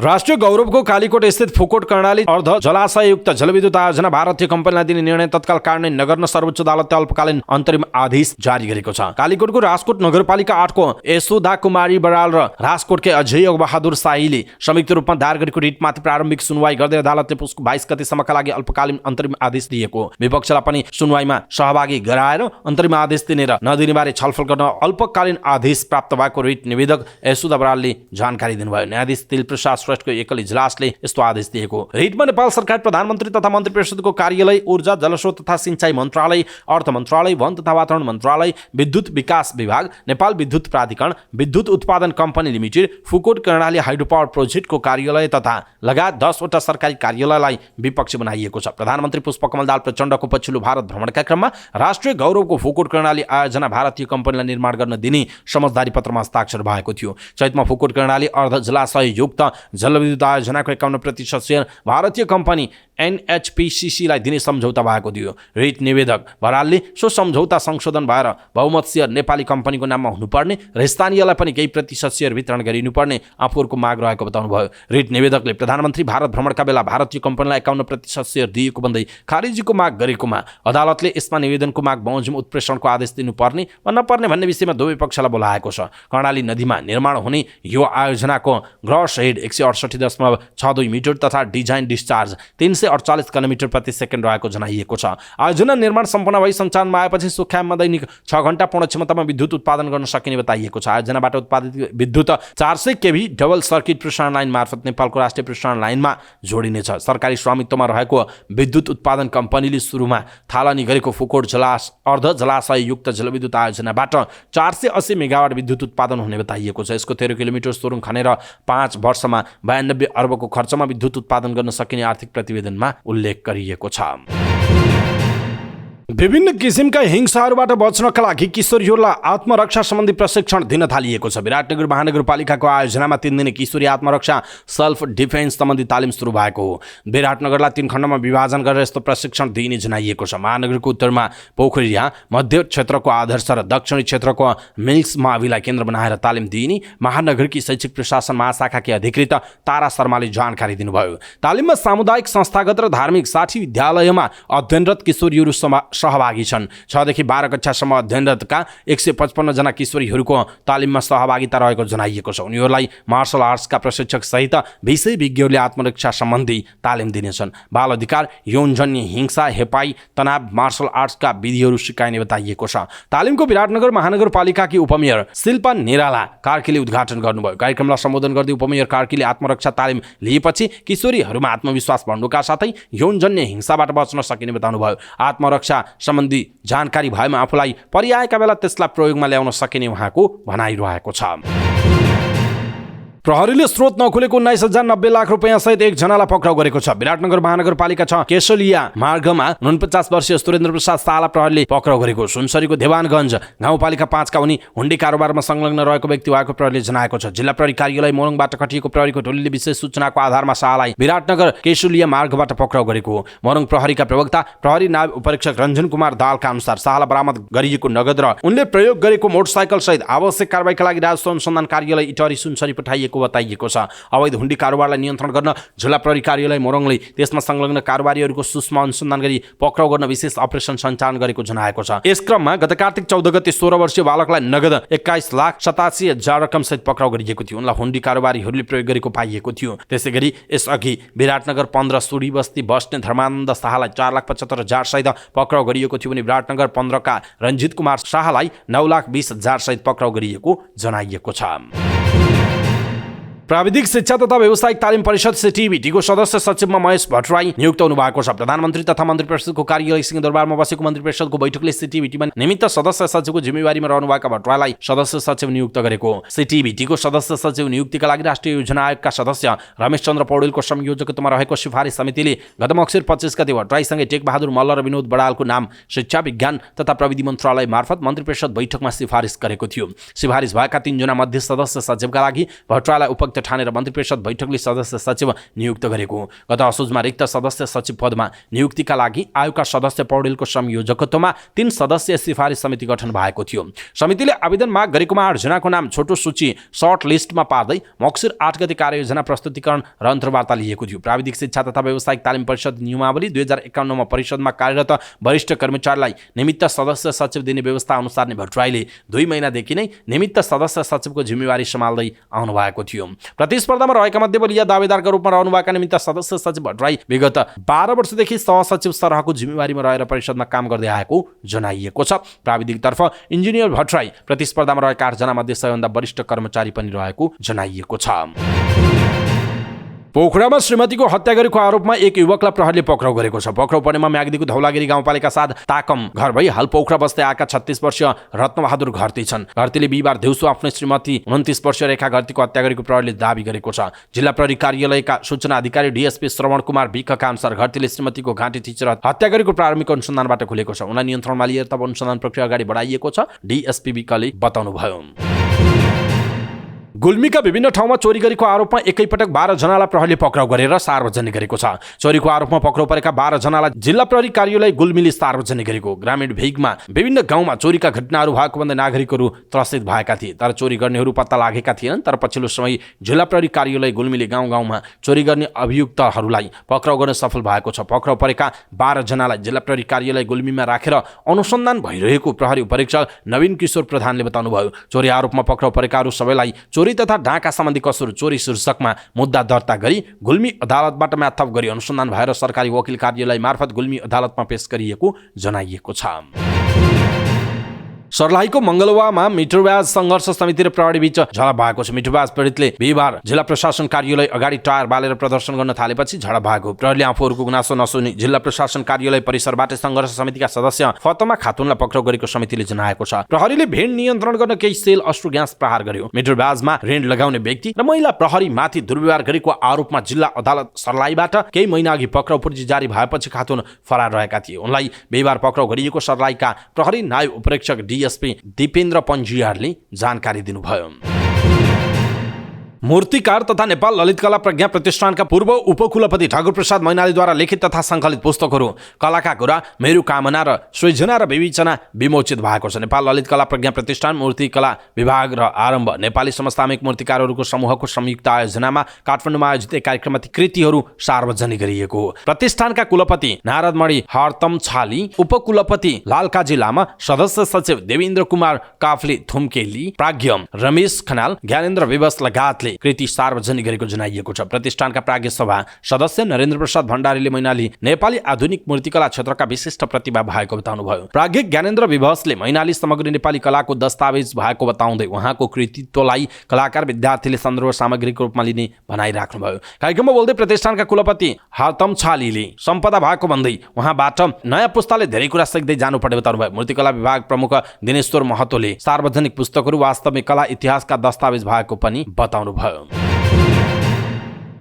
राष्ट्रिय गौरवको कालीकोट स्थित फुकोट कर्णाली अर्ध जलाशययुक्त जलविद्युत आयोजना भारतीय कम्पनीलाई दिने निर्णय तत्काल कार्यान्वयन नगर्न सर्वोच्च अदालतले अल्पकालीन अन्तरिम आदेश जारी गरेको छ। कालीकोटको राजकोट नगरपालिका 8 को यशोदा कुमारी बराल र राजकोटकै अजय बहादुर शाहीले संयुक्त रूपमा दायर गरेको रिटमाथि प्रारम्भिक सुनवाई गर्दै अदालतले पुसको 22 गतेसम्मका लागि अल्पकालीन अन्तरिम आदेश दिएको। विपक्षलाई पनि सुनवाईमा सहभागी गराएर अन्तरिम आदेश दिने र नदिने बारे छलफल गर्न अल्पकालीन आदेश प्राप्त भएको रिट निवेदक यशोदा बरालले जानकारी दिनुभयो। न्यायाधीश तिलप्रसाद श्रेष्ठको एकल इजलासले यस्तो आदेश दिएको। रिटमा नेपाल सरकार प्रधानमन्त्री तथा मन्त्री परिषदको कार्यालय, ऊर्जा जलस्रोत तथा सिंचाई मन्त्रालय, अर्थ मन्त्रालय, वन तथा वातावरण मन्त्रालय, विद्युत विकास विभाग, नेपाल विद्युत प्राधिकरण, विद्युत उत्पादन company limited, Phukot Karnali hydro power प्रोजेक्टको कार्यालय तथा लगायत 10 वटा सरकारी कार्यालयलाई विपक्षी बनाइएको छ। प्रधानमन्त्री पुष्पकमल दाहाल प्रचण्डको पछिल्लो भारत भ्रमणका क्रममा राष्ट्रिय गौरवको फुकोट कर्णाली आयोजना भारतीय कम्पनीलाई निर्माण गर्न दिने समझदारी पत्रमा हस्ताक्षर भएको थियो। चैतमा फुकोट कर्णाली अर्ध जलाशययुक्त जलविद्युत आयोजनाको 51% शेयर भारतीय कम्पनी NHPCC लाई दिने सम्झौता भएको थियो। रिट निवेदक बरालले सो सम्झौता संशोधन भएर बहुमत शेयर नेपाली कम्पनीको नाममा हुनुपर्ने र स्थानीयलाई पनि केही प्रतिशत शेयर वितरण गरिनुपर्ने आफूहरूको माग रहेको बताउनुभयो। रिट निवेदकले प्रधानमन्त्री भारत भ्रमणका बेला भारतीय कम्पनीलाई 51% शेयर दिएको भन्दै खारिजीको माग गरेकोमा अदालतले यसमा निवेदनको माग बमोजिम उत्प्रेषणको आदेश दिनुपर्ने वा नपर्ने भन्ने विषयमा दुवै पक्षलाई बोलाएको छ। कर्णाली नदीमा निर्माण हुने यो आयोजनाको ग्रस हेड 168.62 मिटर तथा डिजाइन डिस्चार्ज 348 किलोमिटर प्रति सेकेन्ड रहेको जनाइएको छ। आयोजना निर्माण सम्पन्न भई सञ्चालनमा आएपछि सुख्याममा दैनिक 6 घण्टा पूर्ण क्षमतामा विद्युत उत्पादन गर्न सकिने बताइएको छ। आयोजनाबाट उत्पादित विद्युत 400 केभी डबल सर्किट प्रसारण लाइन मार्फत नेपालको राष्ट्रिय प्रसारण लाइनमा जोडिनेछ। सरकारी स्वामित्वमा रहेको विद्युत उत्पादन कम्पनीले सुरुमा थालनी गरेको फुकोट अर्ध जलाशययुक्त जलविद्युत आयोजनाबाट 480 मेगावाट विद्युत उत्पादन हुने बताइएको छ। यसको 13 किलोमिटर सुरुङ खनेर 5 वर्षमा 92 अर्बको खर्चमा विद्युत उत्पादन गर्न सकिने आर्थिक प्रतिवेदनमा उल्लेख गरिएको छ। विभिन्न किसिमका हिंसाहरूबाट बच्नका लागि किशोरीहरूलाई आत्मरक्षा सम्बन्धी प्रशिक्षण दिन थालिएको छ। विराटनगर महानगरपालिकाको आयोजनामा 3 दिने किशोरी आत्मरक्षा सेल्फ डिफेन्स सम्बन्धी तालिम सुरु भएको हो। विराटनगरलाई 3 खण्डमा विभाजन गरेर यस्तो प्रशिक्षण दिइने जनाइएको छ। महानगरको उत्तरमा पोखरिया, मध्य क्षेत्रको आदर्श र दक्षिणी क्षेत्रको मिल्स माविलाई केन्द्र बनाएर तालिम दिइने महानगरकी शैक्षिक प्रशासन महाशाखाकी अधिकृत तारा शर्माले जानकारी दिनुभयो। तालिममा सामुदायिक, संस्थागत र धार्मिक 60 विद्यालयमा अध्ययनरत किशोरीहरू सहभागी छन्। 6 देखि 12 कक्षासम्म अध्ययनरतका 155 जना किशोरीहरूको तालिममा सहभागिता रहेको जनाइएको छ। उनीहरूलाई मार्शल आर्ट्सका प्रशिक्षक सहित विषय विज्ञहरूले आत्मरक्षा सम्बन्धी तालिम दिनेछन्। बाल अधिकार, यौनजन्य हिंसा, हेपाई, तनाव, मार्शल आर्ट्सका विधिहरू सिकाइने बताइएको छ। तालिमको विराटनगर महानगरपालिकाकी उपमेयर शिल्पा निराला कार्कीले उद्घाटन गर्नुभयो। कार्यक्रमलाई सम्बोधन गर्दै उपमेयर कार्कीले आत्मरक्षा तालिम लिएपछि किशोरीहरूमा आत्मविश्वास बढ्नुका साथै यौनजन्य हिंसाबाट बच्न सकिने बताउनुभयो। आत्मरक्षा सम्बन्धी जानकारी भएमा आफूलाई परिआएका बेला त्यसलाई प्रयोगमा ल्याउन सकिने उहाँको भनाइरहेको छ। प्रहरीले स्रोत नखुलेको 19,090 लाख रुपैयाँ सहित एकजनालाई पक्राउ गरेको छ। विराटनगर महानगरपालिका 6 केशलिया मार्गमा 49 वर्षीय सुरेन्द्र प्रसाद शाहलाई प्रहरीले पक्राउ गरेको। सुनसरीको देवानगञ्ज गाउँपालिका 5 का उनी हुण्डी कारोबारमा संलग्न रहेको व्यक्ति भएको प्रहरीले जनाएको छ। जिल्ला प्रहरी कार्यालय मोरङबाट खटिएको प्रहरीको टोलीले विशेष सूचनाको आधारमा शाहलाई विराटनगर केशलिया मार्गबाट पक्राउ गरेको हो। मोरङ प्रहरीका प्रवक्ता प्रहरी नायब उपरीक्षक रञ्जन कुमार दाहालका अनुसार शाहलाई बरामद गरिएको नगद र उनले प्रयोग गरेको मोटरसाइकल सहित आवश्यक कारबाहीका लागि राजस्व अनुसन्धान कार्यालय इटहरी सुनसरी पठाइएको बताइएको छ। अवैध हुण्डी कारोबारलाई नियन्त्रण गर्न जिल्ला प्रहरी कार्यालय मोरङले त्यसमा संलग्न कारोबारीहरूको सूक्ष्म अनुसन्धान गरी पक्राउ गर्न विशेष अपरेसन सञ्चालन गरेको जनाएको छ। यस क्रममा गत कार्तिक 14 गते 16 वर्षीय बालकलाई नगद 21,87,000 रकम सहित पक्राउ गरिएको थियो। उनलाई हुण्डी कारोबारीहरूले प्रयोग गरेको पाइएको थियो। त्यसैगरी यसअघि विराटनगर 15 सुडी बस्ती बस्ने धर्मानन्द शाहलाई 4,75,000 सहित पक्राउ गरिएको थियो भने विराटनगर 15 का रञ्जित कुमार शाहलाई 9,20,000 सहित पक्राउ गरिएको जनाइएको छ। प्राविधिक शिक्षा तथा व्यावसायिक तालिम परिषद सिटिभिटीको सदस्य सचिवमा महेश भट्टराई नियुक्त हुनुभएको छ। प्रधानमन्त्री तथा मन्त्री परिषदको कार्यालय सिंहदरबारमा बसेको मन्त्री परिषदको बैठकले सिटिभिटीमा निमित्त सदस्य सचिवको जिम्मेवारीमा रहनुभएका भट्टराईलाई सदस्य सचिव नियुक्त गरेको। सिटिभिटीको सदस्य सचिव नियुक्तिका लागि राष्ट्रिय योजना आयोगका सदस्य रमेश चन्द्र पौडेलको संयोजकत्वमा रहेको सिफारिस समितिले गत मक्सिर 25 गते भट्टराईसँगै टेकबहादुर मल्ल र विनोद बडालको नाम शिक्षा विज्ञान तथा प्रविधि मन्त्रालय मार्फत मन्त्री परिषद बैठकमा सिफारिस गरेको थियो। सिफारिस भएका 3 जना मध्ये सदस्य सचिवका लागि भट्टराईलाई उपयुक्त ठानेर मन्त्री परिषद बैठकले सदस्य सचिव नियुक्त गरेको। गत असोजमा रिक्त सदस्य सचिव पदमा नियुक्तिका लागि आयोगका सदस्य पौडेलको संयोजकत्वमा 3 सदस्यीय सिफारिस समिति गठन भएको थियो। समितिले आवेदन माग गरेकोमा 8 जनाको नाम छोटो सूची सर्ट लिस्टमा पार्दै मक्सिर 8 गते कार्ययोजना प्रस्तुतिकरण र अन्तर्वार्ता लिएको थियो। प्राविधिक शिक्षा तथा व्यावसायिक तालिम परिषद नियमावली 2051 मा परिषदमा कार्यरत वरिष्ठ कर्मचारीलाई निमित्त सदस्य सचिव दिने व्यवस्था अनुसार नै भट्टराईले 2 महिनादेखि नै निमित्त सदस्य सचिवको जिम्मेवारी सम्हाल्दै आउनु भएको थियो। प्रतिस्पर्धामा रहेका मध्ये बलिया दावेदारका रूपमा रहनुभएका निमित्त सदस्य सचिव भट्टराई विगत 12 वर्षदेखि सहसचिव सरहको जिम्मेवारीमा रहेर परिषदमा काम गर्दै आएको जनाइएको छ। प्राविधिकतर्फ इन्जिनियर भट्टराई प्रतिस्पर्धामा रहेका 8 जना मध्ये सबैभन्दा वरिष्ठ कर्मचारी पनि रहेको जनाइएको छ। पोखरामा श्रीमतीको हत्या गरेको आरोपमा एक युवकलाई प्रहरीले पक्राउ गरेको छ। पक्राउ परेमा म्याग्दीको धौलागिरी गाउँपालिका साथ ताकम घर भई हाल पोखरा बस्दै आएका 36 वर्षीय रत्नबहादुर घरती छन्। घरतीले बिहिबार दिउँसो आफ्नो श्रीमती 29 वर्षीय रेखा घरतीको हत्या गरेको प्रहरीले दाबी गरेको छ। जिल्ला प्रहरी कार्यालयका सूचना अधिकारी डीएसपी श्रवण कुमार विकका अनुसार घरतीले श्रीमतीको घाँटी थिचेर हत्या गरेको प्रारम्भिक अनुसन्धानबाट खुलेको छ। उनलाई नियन्त्रणमा लिएर तब अनुसन्धान प्रक्रिया अगाडि बढाइएको छ, डीएसपी विकले बताउनुभयो। गुल्मीका विभिन्न ठाउँमा चोरी गरेको आरोपमा एकैपटक 12 जनालाई प्रहरीले पक्राउ गरेर सार्वजनिक गरेको छ। चोरीको आरोपमा पक्राउ परेका 12 जनालाई जिल्ला प्रहरी कार्यालय गुल्मीले सार्वजनिक गरेको। ग्रामीण भेगमा विभिन्न गाउँमा चोरीका घटनाहरू भएको भन्दै नागरिकहरू त्रसित भएका थिए, तर चोरी गर्नेहरू पत्ता लागेका थिएनन्। तर पछिल्लो समय जिल्ला प्रहरी कार्यालय गुल्मीले गाउँ गाउँमा चोरी गर्ने अभियुक्तहरूलाई पक्राउ गर्न सफल भएको छ। पक्राउ परेका 12 जनालाई जिल्ला प्रहरी कार्यालय गुल्मीमा राखेर अनुसन्धान भइरहेको प्रहरी उपरीक्षक नवीन किशोर प्रधानले बताउनुभयो। चोरी आरोपमा पक्राउ परेकाहरू सबैलाई चोरी तथा ढाका सम्बन्धी कसुर चोरी शीर्षकमा मुद्दा दर्ता गरी गुल्मी अदालतबाट म्याथप गरी अनुसन्धान भएर सरकारी वकिल कार्यालय मार्फत गुल्मी अदालतमा पेश गरिएको जनाइएको छ। सर्लाहीको मंगलवामा मिटरब्याज संघर्ष समिति र प्रहरी बीच झडप भएको छ। मिटरब्याज पीडितले बिहिबार जिल्ला प्रशासन कार्यालय अगाडि टायर बालेर प्रदर्शन गर्न थालेपछि झडप भएको। प्रहरीले आफूहरूको गुनासो नसुनी जिल्ला प्रशासन कार्यालय परिसरबाट संघर्ष समितिका सदस्य फतमा खातुनलाई पक्राउ गरेको समितिले जनाएको छ। प्रहरीले भिड नियन्त्रण गर्न केही सेल अश्रु ग्यास प्रहार गर्यो। मिटरब्याजमा ऋण लगाउने व्यक्ति र महिला प्रहरी माथि दुर्व्यवहार गरेको आरोपमा जिल्ला अदालत सर्लाहीबाट केही महिना अघि पक्राउ पूर्जी जारी भएपछि खातुन फरार रहेका थिए। उनलाई बिहिबार पक्राउ गरिएको सर्लाहीका प्रहरी नायब उपरीक्षक डीएसपी दिपेन्द्र पञ्जियारले जानकारी दिनुभयो। मूर्तिकार तथा नेपाल ललित कला प्रज्ञा प्रतिष्ठानका पूर्व उपकुलपति ठाकुर प्रसाद मैनालीद्वारा लिखित तथा सङ्कलित पुस्तकहरू कलाका कुरा, मेरो कामना र सृजना र विवेचना विमोचित भएको छ। नेपाल ललित कला प्रज्ञा प्रतिष्ठान मूर्तिकला विभाग र आरम्भ नेपाली समसामयिक मूर्तिकारहरूको समूहको संयुक्त आयोजनामा काठमाडौँमा आयोजित एक कार्यक्रममा ती कृतिहरू सार्वजनिक गरिएको हो। प्रतिष्ठानका कुलपति नारदमणि हरतम छाली, उपकुलपति लालकाजी लामा, सदस्य सचिव देवेन्द्र कुमार काफले थुम्केली, प्राज्ञ रमेश खनाल, ज्ञानेन्द्र विवश लगायतले कृति सार्वजनिक गरेको जनाइएको छ। प्रतिष्ठानका प्राज्ञ सभा सदस्य नरेन्द्र प्रसाद भण्डारीले मैनाली नेपाली आधुनिक मूर्तिकला क्षेत्रका विशिष्ट प्रतिभा भएको बताउनुभयो। प्राज्ञ ज्ञानेन्द्र विवशले मैनाली समग्र नेपाली कलाको दस्तावेज भएको बताउँदै उहाँको कृतित्वलाई कलाकार विद्यार्थीले सन्दर्भ सामग्रीको रूपमा लिने भनाइराख्नुभयो। कार्यक्रममा बोल्दै प्रतिष्ठानका कुलपति हरतम छालीले सम्पदा भएको भन्दै उहाँबाट नयाँ पुस्ताले धेरै कुरा सिक्दै जानुपर्ने बताउनुभयो। मूर्तिकला विभाग प्रमुख दिनेश्वर महतोले सार्वजनिक पुस्तकहरू वास्तविक कला इतिहासका दस्तावेज भएको पनि बताउनुभयो।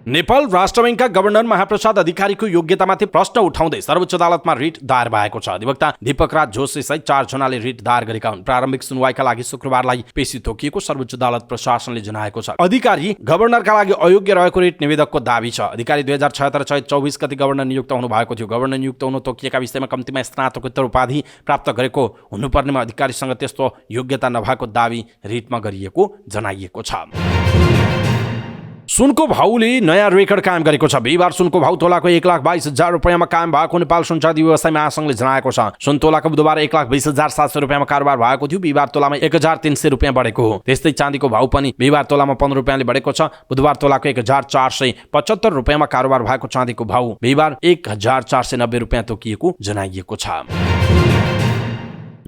नेपाल राष्ट्र बैंकका गभर्नर महाप्रसाद अधिकारीको योग्यतामाथि प्रश्न उठाउँदै सर्वोच्च अदालतमा रिट दायर भएको छ। अधिवक्ता दीपक राज जोशी सहित 4 जनाले रिट दायर गरेका हुन्। प्रारम्भिक सुनवाईका लागि शुक्रबारलाई पेशी तोकिएको सर्वोच्च अदालत प्रशासनले जनाएको छ। अधिकारी गभर्नरका लागि अयोग्य रहेको रिट निवेदकको दाबी छ। अधिकारी 2076 चैत 24 गते गभर्नर नियुक्त हुनु भएको थियो। गभर्नर नियुक्त हुनु तोकिएका विषयमा कम्तीमा स्नातकोत्तर उपाधि प्राप्त गरेको हुनुपर्नेमा अधिकारीसँग त्यस्तो योग्यता नभएको दाबी रिटमा गरिएको जनाइएको छ। सुनको भाउले नयाँ रेकर्ड कायम गरेको छ। बिहिबार सुनको भाउ तोलाको 1,22,000 रुपियाँमा कायम भएको नेपाल सुनचाँदी व्यवसाय महासंघले जनाएको छ। सुन तोलाको बुधबार 1,20,700 रुपियाँमा कारोबार भएको थियो। बिहिबार तोलामा 1,300 रुपियाँ बढेको हो। त्यस्तै चाँदीको भाउ पनि बिहिबार तोलामा 15 रुपियाँले बढेको छ। बुधबार तोलाको 1,475 रुपियाँमा कारोबार भएको चाँदीको भाउ बिहिबार 1,490 रुपियाँ तोकिएको जनाइएको छ।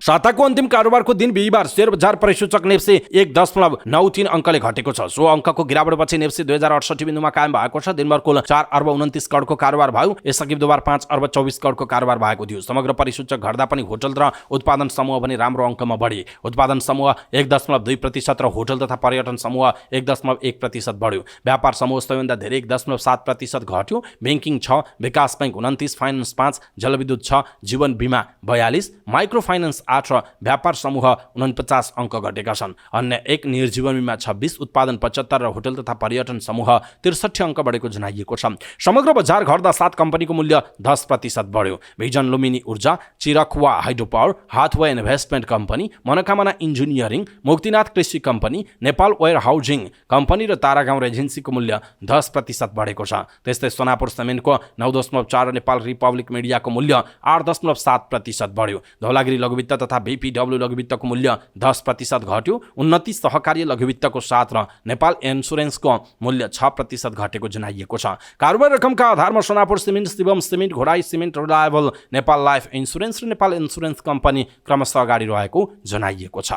साताको अन्तिम कारोबारको दिन बिहिबार शेयर बजार परिसूचक नेप्से 1.93 अङ्कले घटेको छ। सो अङ्कको गिरावटपछि नेप्से 2068 बिन्दुमा कायम भएको छ। दिनभर कुल 4 अर्ब 29 करोडको कारोबार भयो। यसअघि बुधबार 5 अर्ब 24 करोडको कारोबार भएको थियो। समग्र परिसूचक घट्दा पनि होटल र उत्पादन समूह भने राम्रो अङ्कमा बढे। उत्पादन समूह 1.2% र होटल तथा पर्यटन समूह 1.1% बढ्यो। व्यापार समूह सबैभन्दा धेरै 1.7% घट्यो। ब्याङ्किङ 6, विकास बैंक 29, फाइनान्स 5, जलविद्युत 6, जीवन बिमा 42, माइक्रो फाइनान्स 8 र व्यापार समूह 49 अङ्क घटेका छन्। अन्य 1, निर्जीवन बिमा 26, उत्पादन 75 र होटल तथा पर्यटन समूह 63 अङ्क बढेको जनाइएको छ। समग्र बजार घट्दा 7 कम्पनीको मूल्य 10% बढ्यो। Vision Lumbini Urja, Chirkhwa hydro power, Hathway investment company, Manakamana engineering, Muktinath Krishi company, Nepal warehousing company र तारागाउँ रेजेन्सीको मूल्य 10% बढेको छ। त्यस्तै सोनापुर सिमेन्टको 9.4 र नेपाल रिपब्लिक मिडियाको मूल्य 8.7% बढ्यो। धौलागिरी लघुवित्त तथा बीपीडब्ल्यू लघुवित्तको मूल्य 10% घट्यो। उन्नति सहकारी लघुवित्तको 7 र नेपाल इन्सुरेन्सको मूल्य 6% घटेको जनाइएको छ। कारोबार रकमका आधारमा सोनापुर सिमेन्ट, शिवम सिमेन्ट, घोडाई cement, Reliable, Nepal life insurance र नेपाल इन्सुरेन्स कम्पनी क्रमशः अगाडि रहेको जनाइएको छ।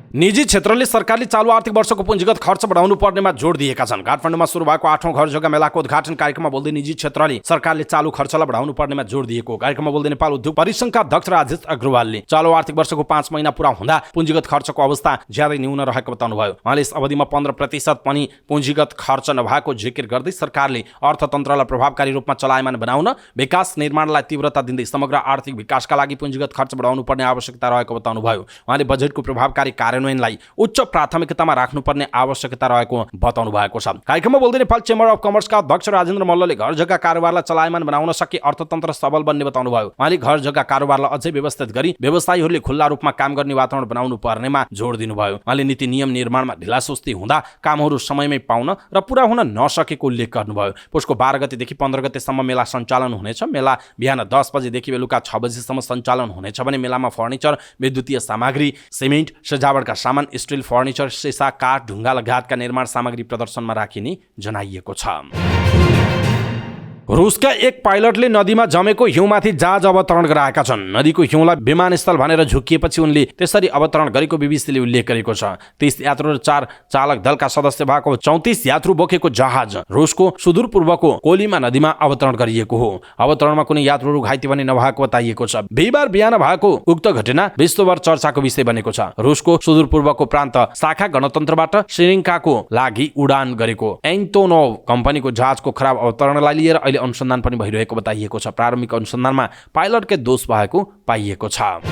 निजी क्षेत्रले सरकारले चालु आर्थिक वर्षको पुँजीगत खर्च बढाउनु पर्नेमा जोड दिएका छन्। काठमाडौँमा सुरु भएको 8औं घर जग्गा मेलाको उद्घाटन कार्यक्रममा बोल्दै निजी क्षेत्रले सरकारले चालु खर्चलाई बढाउनु पर्नेमा जोड दिएको कार्यक्रममा बोल्दै नेपाल उद्योग परिसङ्घका अध्यक्ष राजेश अग्रवालले चालु आर्थिक वर्षको 5 महिना पूरा हुँदा पुँजीगत खर्चको अवस्था ज्यादै न्यून रहेको बताउनुभयो। उहाँले यस अवधिमा 15% पनि पुँजीगत खर्च नभएको जिकिर गर्दै सरकारले अर्थतन्त्रलाई प्रभावकारी रूपमा चलायमान बनाउन, विकास निर्माणलाई तीव्रता दिँदै समग्र आर्थिक विकासका लागि पुँजीगत खर्च बढाउनु पर्ने आवश्यकता रहेको बताउनुभयो। उहाँले बजेटको प्रभावकारी कार्यान्वयनलाई उच्च प्राथमिकतामा राख्नुपर्ने आवश्यकता रहेको बताउनु भएको छ। कार्यक्रममा बोल्दै नेपाल चेम्बर अफ कमर्सका अध्यक्ष राजेन्द्र मल्लले घर जग्गा कारोबारलाई चलायमान बनाउन सके अर्थतन्त्र सबल बन्ने बताउनुभयो। उहाँले घर जग्गा कारोबारलाई अझै व्यवस्थित गरी व्यवसायीहरूले खुल्ला रूपमा काम गर्ने वातावरण बनाउनु पर्नेमा जोड दिनुभयो। उहाँले नीति नियम निर्माणमा ढिलासुस्ती हुँदा कामहरू समयमै पाउन र पूरा हुन नसकेको उल्लेख गर्नुभयो। पुसको 12 गतेदेखि 15 गतेसम्म मेला सञ्चालन हुनेछ। मेला बिहान 10 बजेदेखि बेलुका 6 बजेसम्म सञ्चालन हुनेछ भने मेलामा फर्निचर, विद्युतीय सामग्री, सिमेन्ट, सजावटका सामान, स्टिल, फर्निचर, सिसा, काठ, ढुङ्गा लगायतका निर्माण सामग्री प्रदर्शनमा राखिने जनाइएको छ। रुसका एक पाइलटले नदीमा जमेको हिउँमाथि जहाज अवतरण गराएका छन्। नदीको हिउँलाई विमानस्थल भनेर झुकिएपछि उनले त्यसरी अवतरण गरेको बीबीसीले उल्लेख गरेको छ। 30 यात्रु र 4 चालक दलका सदस्य भएको 34 यात्रु बोकेको जहाज रुसको सुदूरपूर्वको कोलिमा नदीमा अवतरण गरिएको हो। अवतरणमा कुनै यात्रुहरू घाइते भने नभएको बताइएको छ। बिहिबार बिहान भएको उक्त घटना विश्वभर चर्चाको विषय बनेको छ। रुसको सुदूरपूर्वको प्रान्त शाखा गणतन्त्रबाट श्रीलङ्काको लागि उडान गरेको एन्टोनोभ कम्पनीको जहाजको खराब अवतरणलाई लिएर अहिले अनुसन्धान पनि भइरहेको बताइएको छ। प्रारम्भिक अनुसन्धानमा पाइलटकै दोष भएको पाइएको छ।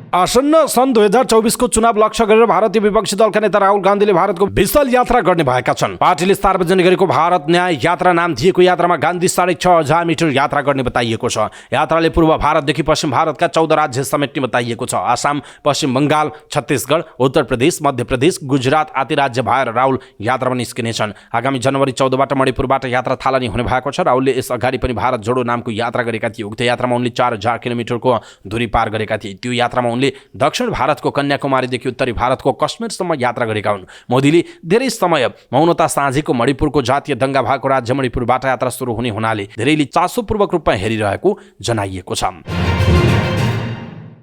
आसन्न सन् 2024 को चुनाव लक्ष्य गरेर भारतीय विपक्षी दलका नेता राहुल गान्धीले भारतको विशाल यात्रा गर्ने भएका छन्। पार्टीले सार्वजनिक गरेको भारत न्याय यात्रा नाम दिएको यात्रामा गान्धी 6.5 मिटर यात्रा गर्ने बताइएको छ। यात्राले पूर्व भारतदेखि पश्चिम भारतका 14 राज्य समेट्ने बताइएको छ। आसाम, पश्चिम बङ्गाल, छत्तीसगढ, उत्तर प्रदेश, मध्य प्रदेश, गुजरात आदि राज्य भएर राहुल यात्रामा निस्किनेछन्। आगामी जनवरी 14बाट मणिपुरबाट यात्रा थालनी हुने भएको छ। राहुलले यस अगाडि पनि भारत जोडो नामको यात्रा गरेका थिए। उक्त यात्रामा उनले 4000 किलोमिटरको दूरी पार गरेका थिए। त्यो यात्रामा उनले दक्षिण भारतको कन्याकुमारीदेखि उत्तरी भारतको कश्मीरसम्म यात्रा गरेका हुन्। मोदीले धेरै समय मौनता साँझेको मणिपुरको जातीय दंगा भएको राज्य मणिपुरबाट यात्रा सुरु हुने हुनाले धेरैले चासोपूर्वक रूपमा हेरिरहेको जनाइएको छ।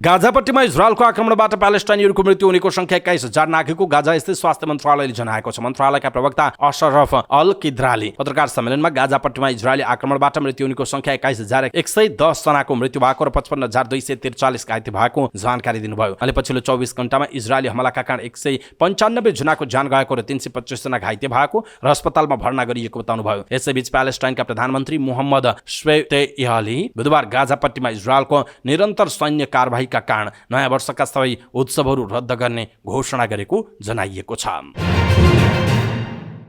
गाजापट्टीमा इजरायलको आक्रमणबाट प्यालेस्टाइनीहरूको मृत्यु हुनेको संख्या 21,000 नाघेको गाजा स्थित स्वास्थ्य मन्त्रालयले जनाएको छ। मन्त्रालयका प्रवक्ता अशरफ अल किद्राले पत्रकार सम्मेलनमा गाजापट्टीमा इजरायली आक्रमणबाट मृत्यु हुनेको संख्या 21,110 जनाको मृत्यु भएको र 55,243 घाइते भएको जानकारी दिनुभयो। अहिले पछिल्लो 24 घण्टामा इजरायली हमलाका कारण 195 जनाको ज्यान गएको र 325 जना घाइते भएको र अस्पतालमा भर्ना गरिएको बताउनुभयो। यसैबीच प्यालेस्टाइनका प्रधानमन्त्री मोहम्मद श्वेतेयाले बुधबार गाजापट्टीमा इजरायलको निरन्तर सैन्य कारबाही कारण नयाँ वर्षका सबै उत्सवहरू रद्द गर्ने घोषणा गरेको जनाइएको छ।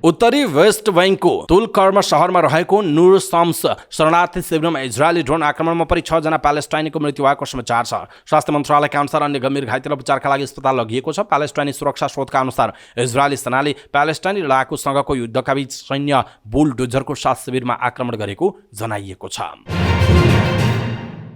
उत्तरी वेस्ट बैंकको तुलकर्म शहरमा रहेको नूर शम्स शरणार्थी शिविरमा इजरायली ड्रोन आक्रमणमा परि 6 जना प्यालेस्टाइनीको मृत्यु भएको समाचार छ। स्वास्थ्य मन्त्रालयका अनुसार अन्य गम्भीर घाइतेलाई उपचारका लागि अस्पताल लगिएको छ। प्यालेस्टाइनी सुरक्षा स्रोतका अनुसार इजरायली सेनाले प्यालेस्टाइनी लडाकुसँगको युद्धका बीच सैन्य बुलडोजरको साथ शिविरमा आक्रमण गरेको जनाइएको छ।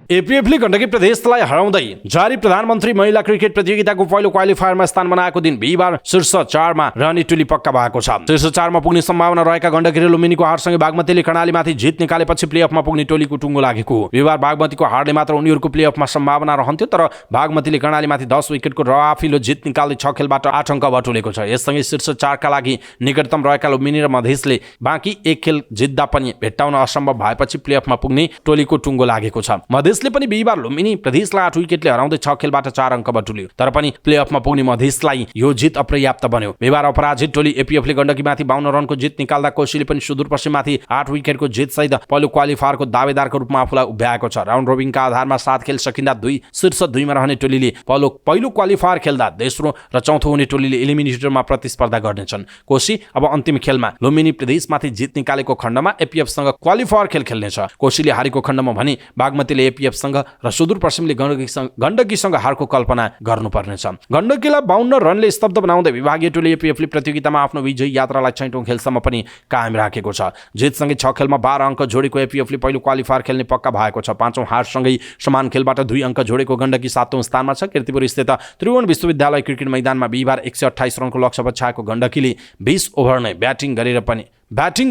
एपीएफले गण्डकी प्रदेशलाई हराउँदै जारी प्रधानमन्त्री महिला क्रिकेट प्रतियोगिताको पहिलो क्वालिफायरमा स्थान बनाएको दिन बिहिबार शीर्ष 4 मा रहने टोली पक्का भएको छ। शीर्ष 4 मा पुग्ने सम्भावना रहेका गण्डकी र लुम्बिनीको हारसँगै बागमतीले कर्णालीमाथि जित निकालेपछि प्लेअफमा पुग्ने टोलीको टुङ्गो लागेको। बिहिबार बागमतीको हारले मात्र उनीहरूको प्लेअफमा सम्भावना रहन्थ्यो, तर बागमतीले कर्णालीमाथि 10 विकेटको रआफिलो जित निकाल्दै 6 खेलबाट 8 अङ्क बटुलेको छ। यससँगै शीर्ष 4 का लागि निकटतम रहेका लुम्बिनी र मधेसले बाँकी 1 खेल जित्दा पनि भेट्टाउन असम्भव भएपछि प्लेअफमा पुग्ने टोलीको टुङ्गो लागेको छ। मधेसले पनि बिहिबार लुम्बिनी प्रदेशलाई 8 विकेटले हराउँदै 6 खेलबाट 4 अङ्क बटुल्यो, तर पनि प्लेअफमा पुग्ने मधेसलाई यो जित अपर्याप्त बन्यो। बिहिबार अपराजित टोली एपीएफले गण्डकीमाथि 52 रनको जित निकाल्दा कोशीले पनि सुदूरपश्चिममाथि 8 विकेटको जितसहित पहिलो क्वालिफायरको दावेदारको रूपमा आफूलाई उभ्याएको छ। राउन्ड रोबिङका आधारमा 7 खेल सकिँदा शीर्ष 2 मा रहने टोलीले पहिलो क्वालिफायर खेल्दा तेस्रो र चौथो हुने टोलीले एलिमिनेटरमा प्रतिस्पर्धा गर्नेछन्। कोशी अब अन्तिम खेलमा लुम्बिनी प्रदेशमाथि जित निकालेको खण्डमा एपीएफसँग क्वालिफायर खेल खेल्नेछ। कोशीले हारेको खण्डमा भने बागमतीले एपीएफसँग र सुदूरपश्चिमले गण्डकीसँग हारको कल्पना गर्नुपर्नेछ। गण्डकीलाई 52 रनले स्तब्ध बनाउँदै विभागीय टोली एपीएफले प्रतियोगितामा आफ्नो विजयी यात्रालाई 6औं खेलसम्म पनि कायम राखेको छ। जितसँगै 6 खेलमा 12 अङ्क जोडेको एपीएफले पहिलो क्वालिफायर खेल्ने पक्का भएको छ। 5औं हारसँगै समान खेलबाट 2 अङ्क जोडेको गण्डकी 7औं स्थानमा छ। कीर्तिपुर स्थित त्रिभुवन विश्वविद्यालय क्रिकेट मैदानमा बिहिबार 128 रनको लक्ष्य पछ्याएको गण्डकीले 20 ओभर नै ब्याटिङ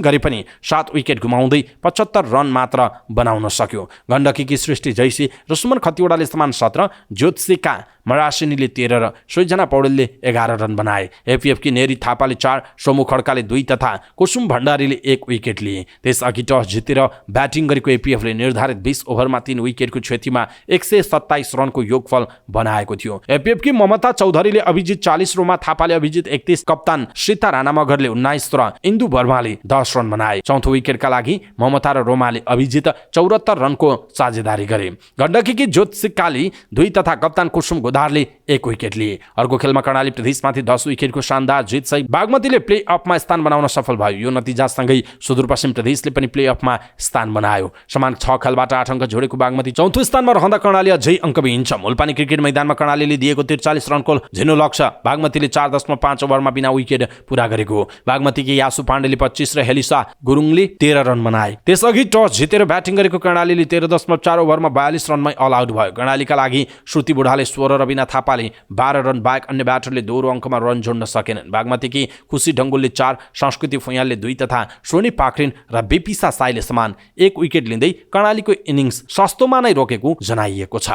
गरे पनि 7 विकेट गुमाउँदै 75 रन मात्र बनाउन सक्यो। गण्डकीकी सृष्टि जैसी र सुमन खतिवडाले समान 17, ज्योतिषिका मरासिनीले 13 र सृजना पौडेलले 11 रन बनाए। एपीएफकी नेरी थापाले 4, सोमु खड्काले 2 तथा कुसुम भण्डारीले 1 विकेट लिए। त्यसअघि टस जितेर ब्याटिङ गरेको एपीएफले निर्धारित 20 ओभरमा 3 विकेटको क्षतिमा 127 रनको योगफल बनाएको थियो। एपीएफकी ममता चौधरीले अभिजित 40 रोमा थापाले अभिजित 31, कप्तान सीता राणा मगरले 19 र इन्दु वर्माले 10 रन बनाए। चौथो विकेटका लागि ममता र रोमाले अभिजित 74 रनको साझेदारी गरे। गण्डकीकी ज्योतिषिकाले 2 तथा कप्तान कुसुम गोदारले 1 विकेट लिए। अर्को खेलमा कर्णाली प्रदेशमाथि 10 विकेटको शानदार जितसहित बागमतीले प्ले अफमा स्थान बनाउन सफल भयो। यो नतिजासँगै सुदूरपश्चिम प्रदेशले पनि प्ले अफमा स्थान बनायो। समान 6 खेलबाट 8 अङ्क जोडेको बागमती चौथो स्थानमा रहँदा कर्णाली अझै अङ्कविहीन छ। मुलपानी क्रिकेट मैदानमा कर्णालीले दिएको 43 रनको झिनो लक्ष्य बागमतीले 4.5 ओभरमा बिना विकेट पूरा गरेको। बागमतीकी यासु पाण्डेले 25 र हेलिसा गुरुङले 13 रन बनाए। त्यसअघि टस जितेर ब्याटिङ गरेको कर्णालीले 13.4 ओभरमा 42 रनमै अल आउट भयो। कर्णालीका लागि श्रुति बुढाले 16 र बिना थापाले 12 रन बाहेक अन्य ब्याटरले दोहोरो अङ्कमा रन जोड्न सकेनन्। बागमतीकी खुसी ढङ्गुलले 4, संस्कृति फुयालले 2 तथा सोनी पाखरिन र बेपिसा साईले समान 1 विकेट लिँदै कर्णालीको इनिङ्स सस्तोमा नै रोकेको जनाइएको छ।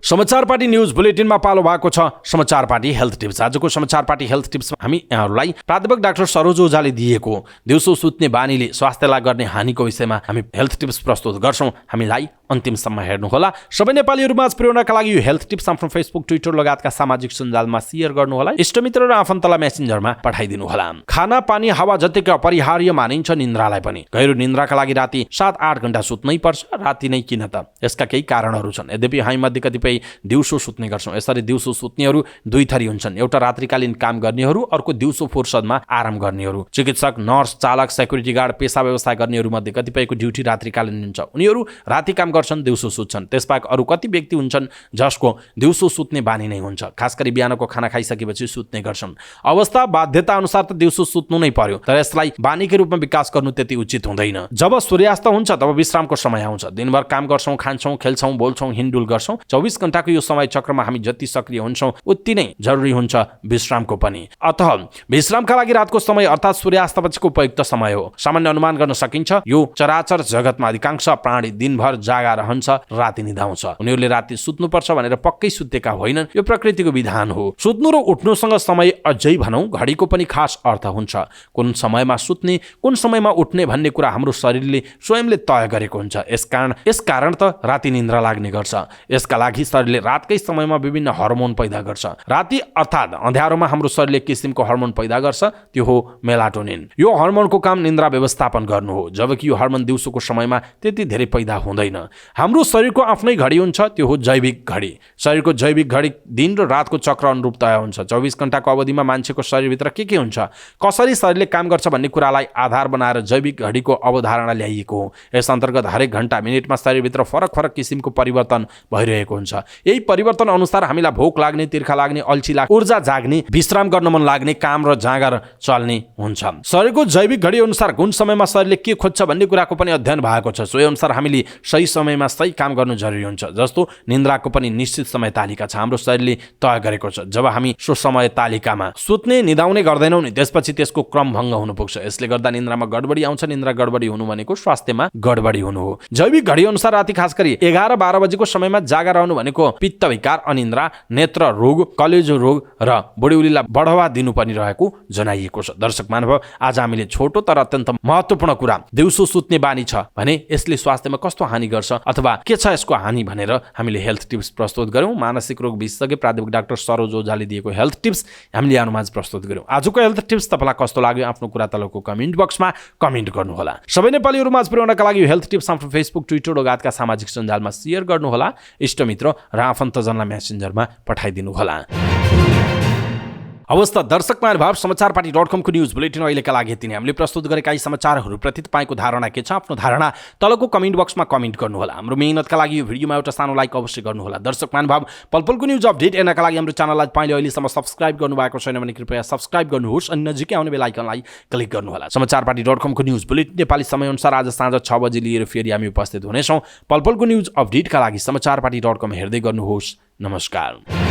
समाचार पार्टी न्यूज बुलेटिनमा पालो भएको छ समाचार पार्टी हेल्थ टिप्स। आजको समाचार पार्टी हेल्थ टिप्समा हामी यहाँहरूलाई प्राध्यापक डाक्टर सरोज ओझाले दिएको दिउँसो सुत्ने बानीले स्वास्थ्यलाई गर्ने हानिको विषयमा हामी हेल्थ टिप्स प्रस्तुत गर्छौँ। हामीलाई अन्तिमसम्म हेर्नुहोला। सबै नेपालीहरूमा प्रेरणाका लागि यो हेल्थ टिप्स आफ्नो फेसबुक, ट्विटर लगायतका सामाजिक सञ्जालमा सेयर गर्नुहोला। इष्टमित्र र आफन्तलाई मेसेन्जरमा पठाइदिनुहोला। खाना, पानी, हावा जतिकै अपरिहार्य मानिन्छ निन्द्रालाई पनि। गहिरो निन्द्राका लागि राति 7-8 घण्टा सुत्नै पर्छ। राति नै किन त? यसका केही कारणहरू छन्। यद्यपि हामीमध्ये कतिपय दिउँसो सुत्ने गर्छौँ। यसरी दिउँसो सुत्नेहरू 2 थरी हुन्छन्। एउटा रात्रिकालीन काम गर्नेहरू, अर्को दिउँसो फुर्सदमा आराम गर्नेहरू। चिकित्सक, नर्स, चालक, सेक्युरिटी गार्ड, पेशा व्यवसाय गर्नेहरू मध्ये कतिपयको ड्युटी रात्रिकालीन हुन्छ। उनीहरू राति काम गर्छन्, दिउँसो सुत्छन्। त्यसबाहेक अरू कति व्यक्ति हुन्छन् जसको दिउँसो सुत्ने बानी नै हुन्छ। खास गरी बिहानको खाना खाइसकेपछि सुत्ने गर्छन्। अवस्था बाध्यता अनुसार त दिउँसो सुत्नु नै पर्यो, तर यसलाई बानीकै रूपमा विकास गर्नु त्यति उचित हुँदैन। जब सूर्यास्त हुन्छ तब विश्रामको समय आउँछ। दिनभर काम गर्छौँ, खान्छौँ, खेल्छौँ, बोल्छौँ, हिँडडुल गर्छौँ। 24 घण्टाको यो समय चक्रमा हामी जति सक्रिय हुन्छौँ उति नै जरुरी हुन्छ विश्रामको पनि। अतः विश्रामका लागि रातको समय अर्थात् सूर्यास्तपछिको उपयुक्त समय हो। सामान्य अनुमान गर्न सकिन्छ यो चराचर जगतमा अधिकांश प्राणी दिनभर जागा रहन्छ, राति निदाउँछ। उनीहरूले राति सुत्नुपर्छ भनेर पक्कै सुतेका होइनन्। यो प्रकृतिको विधान हो। सुत्नु र उठ्नुसँग समय अझै भनौँ घडीको पनि खास अर्थ हुन्छ। कुन समयमा सुत्ने, कुन समयमा उठ्ने भन्ने कुरा हाम्रो शरीरले स्वयंले तय गरेको हुन्छ। यसकारण त राति निन्द्रा लाग्ने गर्छ। यसका लागि शरीरले रातकै समयमा विभिन्न हर्मोन पैदा गर्छ। राति अर्थात् अँध्यारोमा हाम्रो शरीरले किसिमको हर्मोन पैदा गर्छ, त्यो हो मेलाटोनिन। यो हर्मोनको काम निन्द्रा व्यवस्थापन गर्नु हो, जबकि यो हर्मोन दिउँसोको समयमा त्यति धेरै पैदा हुँदैन। हाम्रो शरीरको आफ्नै घडी हुन्छ, त्यो हो जैविक घडी। शरीरको जैविक घडी दिन र रातको चक्र अनुरूप तय हुन्छ। 24 घण्टाको अवधिमा मान्छेको शरीरभित्र के हुन्छ, कसरी शरीरले काम गर्छ भन्ने कुरालाई आधार बनाएर जैविक घडीको अवधारणा ल्याइएको हो। यस अन्तर्गत हरेक घण्टा मिनेटमा शरीरभित्र फरक फरक किसिमको परिवर्तन भइरहेको हुन्छ। हुन्छ। यही परिवर्तन अनुसार हामीलाई भोक लाग्ने, तिर्खा लाग्ने, अल्छी लाग्ने, ऊर्जा जाग्ने, विश्राम गर्न मन लाग्ने, काम र जाँगर चल्ने हुन्छ। शरीरको जैविक घडी अनुसार कुन समयमा शरीरले के खोज्छ भन्ने कुराको पनि अध्ययन भएको छ। सोही अनुसार हामीले सही समयमा सही काम गर्नु जरुरी हुन्छ। जस्तो निन्द्राको पनि निश्चित समय तालिका छ, हाम्रो शरीरले तय गरेको छ। जब हामी सो समय तालिकामा सुत्ने निदाउने गर्दैनौँ नि त्यसपछि त्यसको क्रम भङ्ग हुन पुग्छ। यसले गर्दा निन्द्रामा गडबडी आउँछ। निन्द्रा गडबडी हुनु भनेको स्वास्थ्यमा गडबडी हुनु हो। जैविक घडी अनुसार राति खास गरी 11-12 बजेको समयमा जागा रहनु भनेको पित्त विकार, अनिन्द्रा, नेत्र रोग, कलेजो रोग र बुढीउलीलाई बढावा दिनु पनि रहेको जनाइएको छ। दर्शक महानुभाव, आज हामीले छोटो तर अत्यन्त महत्त्वपूर्ण कुरा, दिउँसो सुत्ने बानी छ भने यसले स्वास्थ्यमा कस्तो हानि गर्छ अथवा के छ यसको हानि भनेर हामीले हेल्थ टिप्स प्रस्तुत गर्यौं। मानसिक रोग विशेषज्ञ प्राध्यापक डाक्टर सरोज ओझाले दिएको हेल्थ टिप्स हामीले यहाँमाझ प्रस्तुत गर्यौं। आजको हेल्थ टिप्स तपाईलाई कस्तो लाग्यो आफ्नो कुरा तलको कमेन्ट बक्समा कमेन्ट गर्नुहोला। सबै नेपालीहरु माझ पुर्याउनका लागि हेल्थ टिप्स आफ्नो फेसबुक, ट्विटर लगायतका सामाजिक सञ्जालमा शेयर गर्नुहोला। इष्टमित्र र आफन्तजनलाई मेसेन्जरमा पठाइदिनु होला। अवस्था दर्शक महानुभाव, समाचारपाटी.com को न्यूज बुलेटिन अहिलेका लागि यति नै। हामीले प्रस्तुत गरेका यी समाचारहरूप्रति तपाईको धारणा के छ? आफ्नो धारणा तलको कमेन्ट बक्समा कमेन्ट गर्नुहोला। हाम्रो मेहनतका लागि यो भिडियोमा एउटा सानो लाइक अवश्य गर्नुहोला। दर्शक महानुभाव, पलपलको न्यूज अपडेट हेर्नका लागि हाम्रो च्यानललाई तपाईले अहिलेसम्म सब्स्क्राइब गर्नुभएको छैन भने कृपया सब्स्क्राइब गर्नुहोस् अनि नजिकै आउने बेल आइकनलाई क्लिक गर्नुहोला। समाचारपाटी.com को न्यूज बुलेटिन नेपाली समयअनुसार आज साँझ 6 बजे लिएर फेरि हामी उपस्थित हुनेछौँ। पलपलको न्यूज अपडेटका लागि समाचारपाटी.com हेर्दै गर्नुहोस्। नमस्कार।